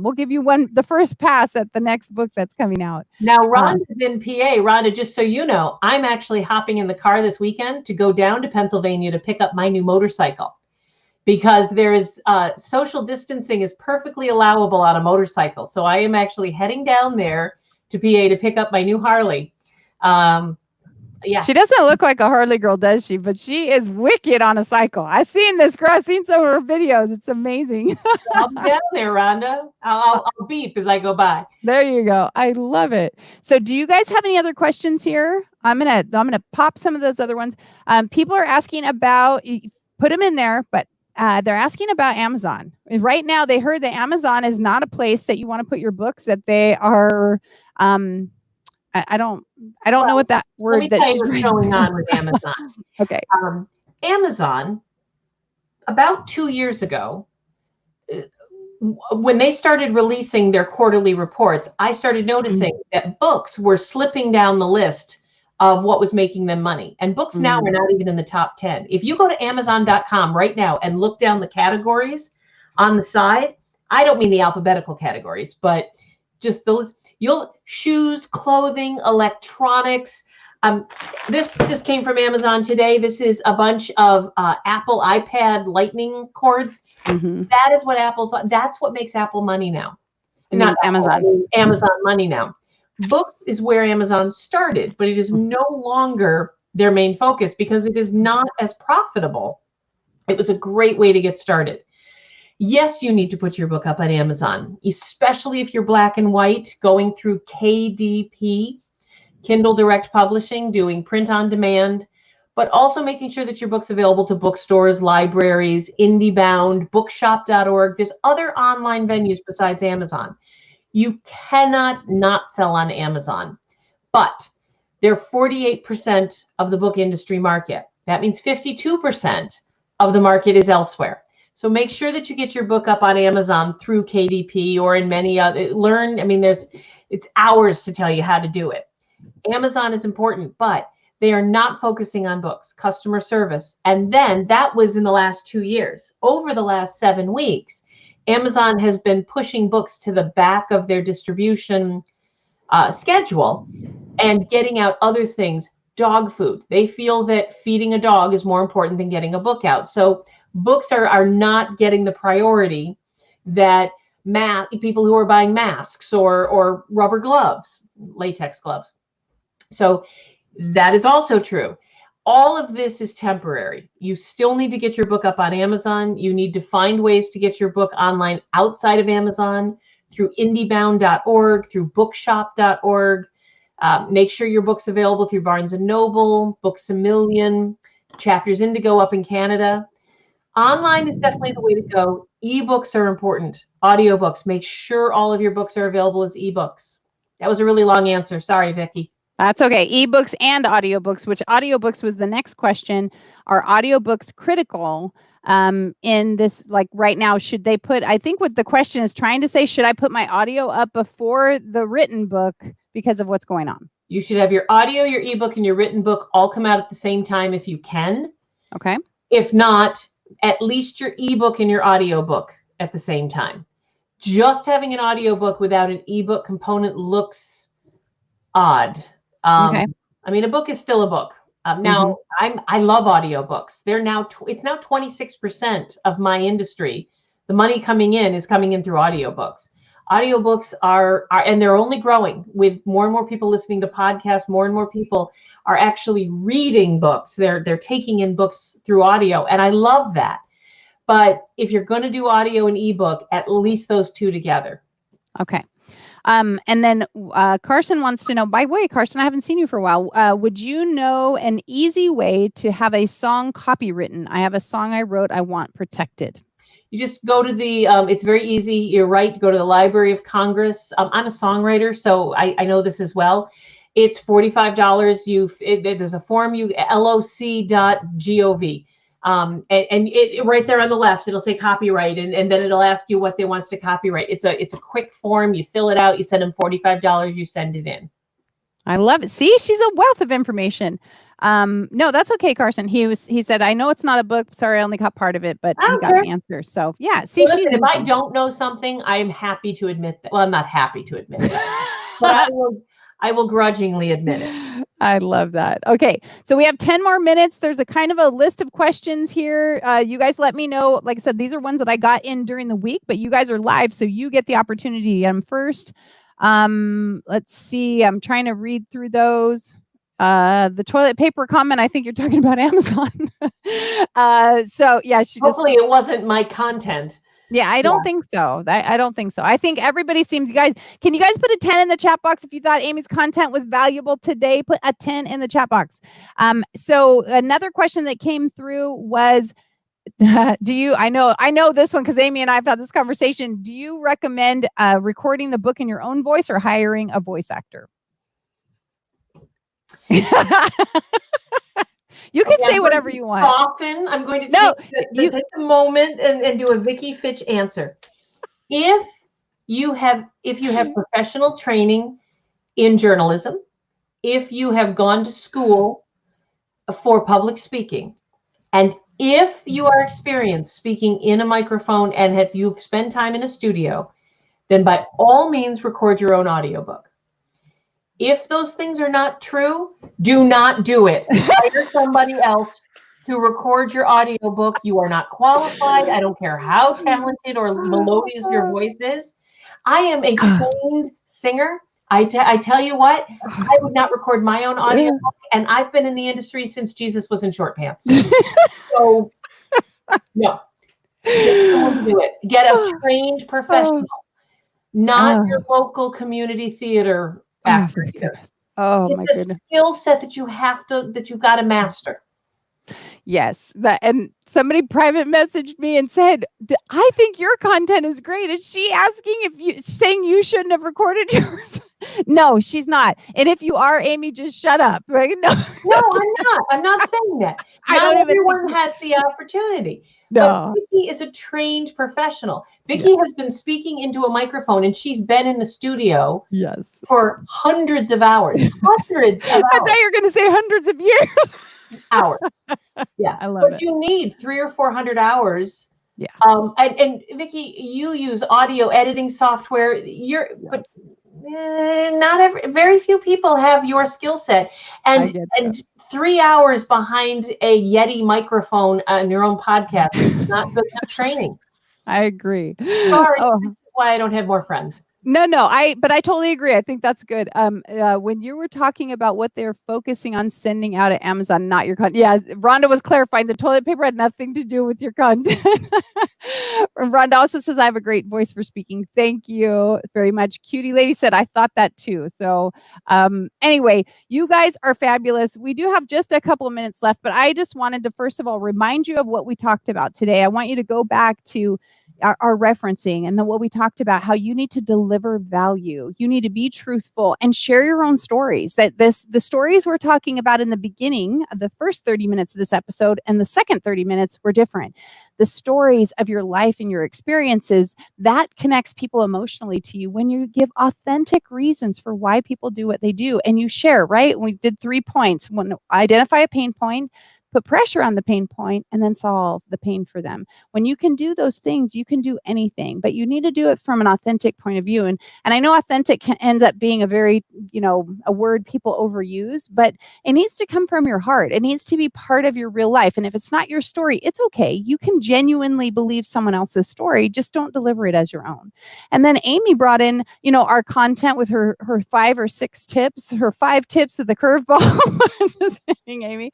we'll give you the first pass at the next book that's coming out. Now, Rhonda's in PA. Rhonda, just so you know, I'm actually hopping in the car this weekend to go down to Pennsylvania to pick up my new motorcycle. Because there is social distancing is perfectly allowable on a motorcycle. So I am actually heading down there to PA to pick up my new Harley. Yeah. She doesn't look like a Harley girl, does she? But she is wicked on a cycle. I've seen this girl. I've seen some of her videos. It's amazing. I'll be down there, Rhonda. I'll beep as I go by. There you go. I love it. So do you guys have any other questions here? I'm gonna pop some of those other ones. People are asking about, put them in there, but they're asking about Amazon. Right now, they heard that Amazon is not a place that you want to put your books, that they are, I don't know what that word that she's going on with Amazon. Okay. Amazon, about 2 years ago, when they started releasing their quarterly reports, I started noticing that books were slipping down the list of what was making them money. And books now are not even in the top 10. If you go to Amazon.com right now and look down the categories on the side, I don't mean the alphabetical categories, but just those, shoes, clothing, electronics. This just came from Amazon today. This is a bunch of Apple iPad lightning cords. That is what that's what makes Apple money now. Not Amazon. Amazon money now. Books is where Amazon started, but it is no longer their main focus because it is not as profitable. It was a great way to get started. Yes, you need to put your book up on Amazon, especially if you're black and white, going through KDP, Kindle Direct Publishing, doing print on demand, but also making sure that your book's available to bookstores, libraries, IndieBound, bookshop.org. There's other online venues besides Amazon. You cannot not sell on Amazon, but they're 48% of the book industry market. That means 52% of the market is elsewhere. So make sure that you get your book up on Amazon through KDP or in many other, it's hours to tell you how to do it. Amazon is important, but they are not focusing on books, customer service. And then that was in the last 2 years. Over the last 7 weeks, Amazon has been pushing books to the back of their distribution schedule and getting out other things, dog food. They feel that feeding a dog is more important than getting a book out. So books are not getting the priority that people who are buying masks or rubber gloves, latex gloves. So that is also true. All of this is temporary. You still need to get your book up on Amazon. You need to find ways to get your book online outside of Amazon through indiebound.org, through bookshop.org. Make sure your book's available through Barnes & Noble, Books A Million, Chapters Indigo up in Canada. Online is definitely the way to go. Ebooks are important. Audiobooks. Make sure all of your books are available as ebooks. That was a really long answer. Sorry, Vicki. That's okay. Ebooks and audiobooks, which audiobooks was the next question. Are audiobooks critical in this, like right now? Should they put, I think what the question is trying to say, should I put my audio up before the written book because of what's going on? You should have your audio, your ebook, and your written book all come out at the same time if you can. Okay. If not, at least your ebook and your audiobook at the same time. Just having an audiobook without an ebook component looks odd. Okay. I mean, a book is still a book. Now I love audiobooks. They're now it's now 26% of my industry. The money coming in is coming in through audiobooks. Audiobooks are and they're only growing with more and more people listening to podcasts. More and more people are actually reading books. They're taking in books through audio, and I love that. But if you're going to do audio and ebook, at least those two together. Okay. And then Carson wants to know, by the way, Carson, I haven't seen you for a while. Would you know an easy way to have a song copywritten? I have a song I wrote, I want protected. You just go to the, it's very easy. You're right. Go to the Library of Congress. I'm a songwriter, so I know this as well. It's $45. There's a form, loc.gov. And it right there on the left, it'll say copyright, and then it'll ask you what they wants to copyright. It's a quick form. You fill it out. You send them $45. You send it in. I love it. See, she's a wealth of information. No, that's okay, Carson. He said, I know it's not a book. Sorry, I only got part of it, but he got the answer. So yeah, see, well, listen, if I don't know something, I'm happy to admit that. Well, I'm not happy to admit that, but I will grudgingly admit it. I love that. Okay. So we have 10 more minutes. There's a kind of a list of questions here. You guys let me know. Like I said, these are ones that I got in during the week, but you guys are live, so you get the opportunity. First. Let's see. I'm trying to read through those. The toilet paper comment, I think you're talking about Amazon. So yeah, hopefully it wasn't my content. Yeah, I don't think so. I don't think so. I think everybody seems, can you guys put a 10 in the chat box if you thought Amy's content was valuable today? Put a 10 in the chat box. So another question that came through was, I know this one because Amy and I have had this conversation. Do you recommend recording the book in your own voice or hiring a voice actor? You can say whatever you want. Often, I'm going to take the moment and do a Vicky Fitch answer. If you have professional training in journalism, if you have gone to school for public speaking, and if you are experienced speaking in a microphone and you've spent time in a studio, then by all means record your own audiobook. If those things are not true, do not do it. Hire somebody else to record your audiobook. You are not qualified. I don't care how talented or melodious your voice is. I am a trained singer. I tell you what, I would not record my own audiobook, and I've been in the industry since Jesus was in short pants. So, no. Don't do it. Get a trained professional, not your local community theater actor. Oh my goodness. It's a skill set that you've got to master. Yes. And somebody private messaged me and said, I think your content is great. Is she saying you shouldn't have recorded yours? No, she's not. And if you are, Amy, just shut up. Right? No, I'm not. I'm not saying that. Not everyone has the opportunity. No. But Vicky is a trained professional. Vicky has been speaking into a microphone, and she's been in the studio for hundreds of hours. Hundreds of hours. I thought you were going to say hundreds of years. Hours. Yeah. I love it. But you need 300 or 400 hours. Yeah. And Vicky, you use audio editing software. But very few people have your skill set, and 3 hours behind a Yeti microphone on your own podcast is not good enough training. I agree. Sorry, this is why I don't have more friends. No, but I totally agree. I think that's good. When you were talking about what they're focusing on sending out at Amazon, not your content. Yeah, Rhonda was clarifying the toilet paper had nothing to do with your content. Rhonda also says, I have a great voice for speaking. Thank you very much. Cutie Lady said, I thought that too. So anyway, you guys are fabulous. We do have just a couple of minutes left, but I just wanted to, first of all, remind you of what we talked about today. I want you to go back to our referencing and then what we talked about, how you need to deliver value. You need to be truthful and share your own stories. The stories we're talking about in the beginning of the first 30 minutes of this episode and the second 30 minutes were different. The stories of your life and your experiences, that connects people emotionally to you when you give authentic reasons for why people do what they do and you share, right? We did 3 points. One, identify a pain point, put pressure on the pain point, and then solve the pain for them. When you can do those things, you can do anything, but you need to do it from an authentic point of view. And I know authentic ends up being a very, a word people overuse, but it needs to come from your heart. It needs to be part of your real life. And if it's not your story, it's okay. You can genuinely believe someone else's story. Just don't deliver it as your own. And then Amy brought in, our content with her 5 or 6 tips, her 5 tips of the curveball. Just kidding, Amy.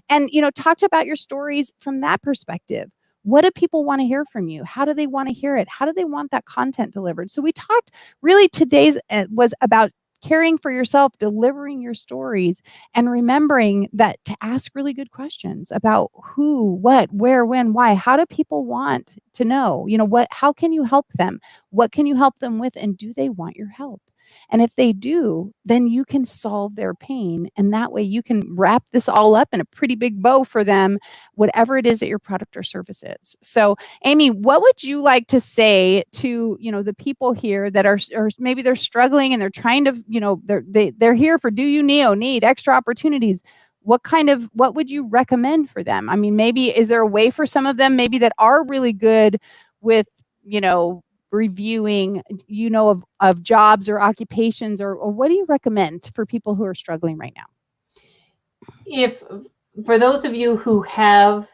And, talked about your stories from that perspective. What do people want to hear from you? How do they want to hear it? How do they want that content delivered? So we talked really today's was about caring for yourself, delivering your stories, and remembering that to ask really good questions about who, what, where, when, why. How do people want to know? How can you help them? What can you help them with? And do they want your help? And if they do, then you can solve their pain. And that way you can wrap this all up in a pretty big bow for them, whatever it is that your product or service is. So, Amy, what would you like to say to, the people here that are, or maybe they're struggling and they're trying to, they're here for need extra opportunities. What would you recommend for them? I mean, maybe is there a way for some of them maybe that are really good with, reviewing, of jobs or occupations, or what do you recommend for people who are struggling right now? If for those of you who have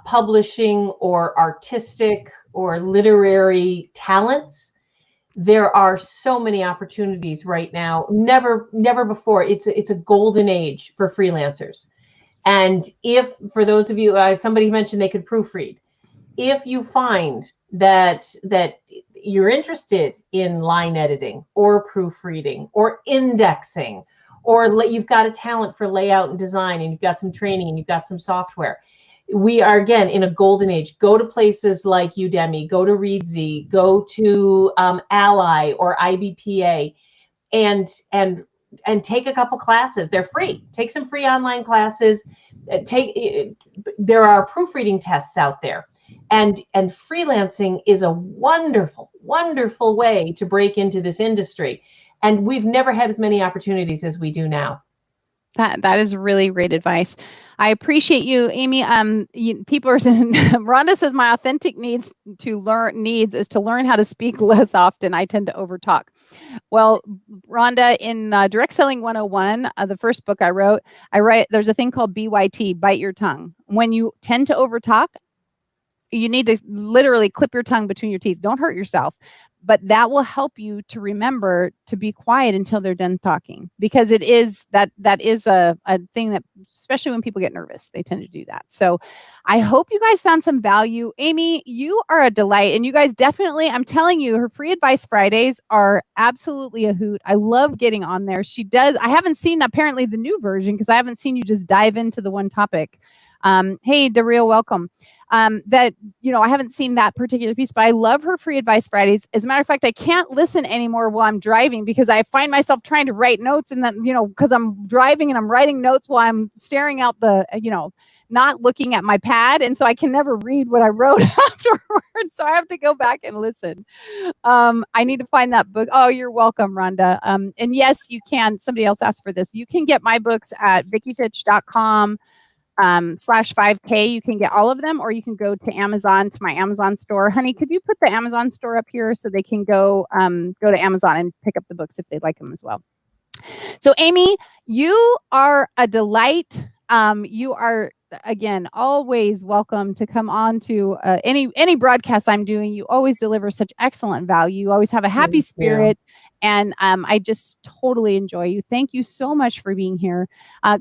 publishing or artistic or literary talents, there are so many opportunities right now. Never before. It's a golden age for freelancers. And if for those of you, somebody mentioned they could proofread. If you find that you're interested in line editing or proofreading or indexing, or you've got a talent for layout and design, and you've got some training and you've got some software, we are again in a golden age. Go to places like Udemy, go to Readsy, go to Ally or IBPA, and take a couple classes. They're free. Take some free online classes. There are proofreading tests out there. And freelancing is a wonderful, wonderful way to break into this industry. And we've never had as many opportunities as we do now. That is really great advice. I appreciate you, Amy. People are saying, Rhonda says my authentic needs is to learn how to speak less often. I tend to overtalk. Well, Rhonda, in Direct Selling 101, the first book I write, there's a thing called BYT, bite your tongue. When you tend to overtalk, you need to literally clip your tongue between your teeth. Don't hurt yourself. But that will help you to remember to be quiet until they're done talking, because it is that is a thing that, especially when people get nervous, they tend to do that. So I hope you guys found some value. Amy, you are a delight, and you guys definitely, I'm telling you, her Free Advice Fridays are absolutely a hoot. I love getting on there. I haven't seen apparently the new version, because I haven't seen you just dive into the one topic. Hey, Dario, welcome. I haven't seen that particular piece, but I love her Free Advice Fridays. As a matter of fact, I can't listen anymore while I'm driving, because I find myself trying to write notes, and then, because I'm driving and I'm writing notes while I'm staring out not looking at my pad. And so I can never read what I wrote afterwards. So I have to go back and listen. I need to find that book. Oh, you're welcome, Rhonda. And yes, you can. Somebody else asked for this. You can get my books at VickiFitch.com. /5K. You can get all of them, or you can go to Amazon, to my Amazon store. Honey, could you put the Amazon store up here so they can go to Amazon and pick up the books if they'd like them as well. So Amy, you are a delight. You are, again, always welcome to come on to any broadcast I'm doing. You always deliver such excellent value. You always have a happy spirit. And I just totally enjoy you. Thank you so much for being here.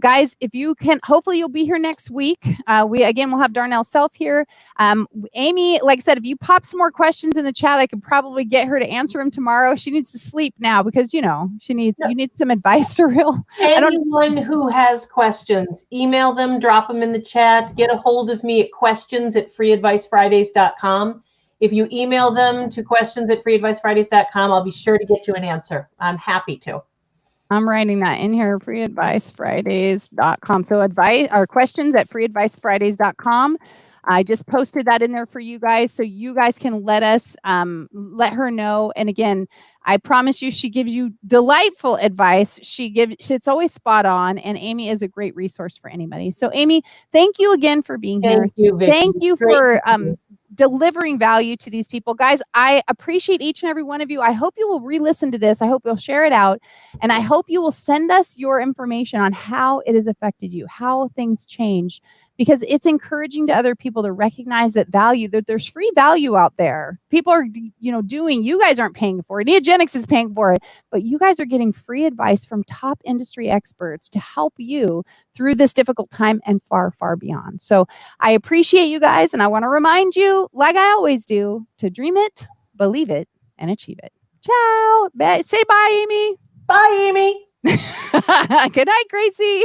Guys, if you can, hopefully you'll be here next week. We'll have Darnell Self here. Amy, like I said, if you pop some more questions in the chat, I could probably get her to answer them tomorrow. She needs to sleep now, because, you need some advice to Anyone who has questions, email them, drop them in the chat, get a hold of me at questions@freeadvicefridays.com. If you email them to questions@freeadvicefridays.com, I'll be sure to get you an answer. I'm happy to. I'm writing that in here, freeadvicefridays.com. So questions@freeadvicefridays.com. I just posted that in there for you guys, so you guys can let let her know. And again, I promise you, she gives you delightful advice. It's always spot on, and Amy is a great resource for anybody. So Amy, thank you again for being here. Thank you, Vicki. Thank you Great for to see you. delivering value to these people. Guys, I appreciate each and every one of you. I hope you will re-listen to this. I hope you'll share it out. And I hope you will send us your information on how it has affected you, how things change, because it's encouraging to other people to recognize that there's free value out there. People are, doing, you guys aren't paying for it. Neogenics is paying for it, but you guys are getting free advice from top industry experts to help you through this difficult time and far, far beyond. So I appreciate you guys. And I want to remind you, like I always do, to dream it, believe it, and achieve it. Ciao. Say bye, Amy. Bye, Amy. Good night, Gracie.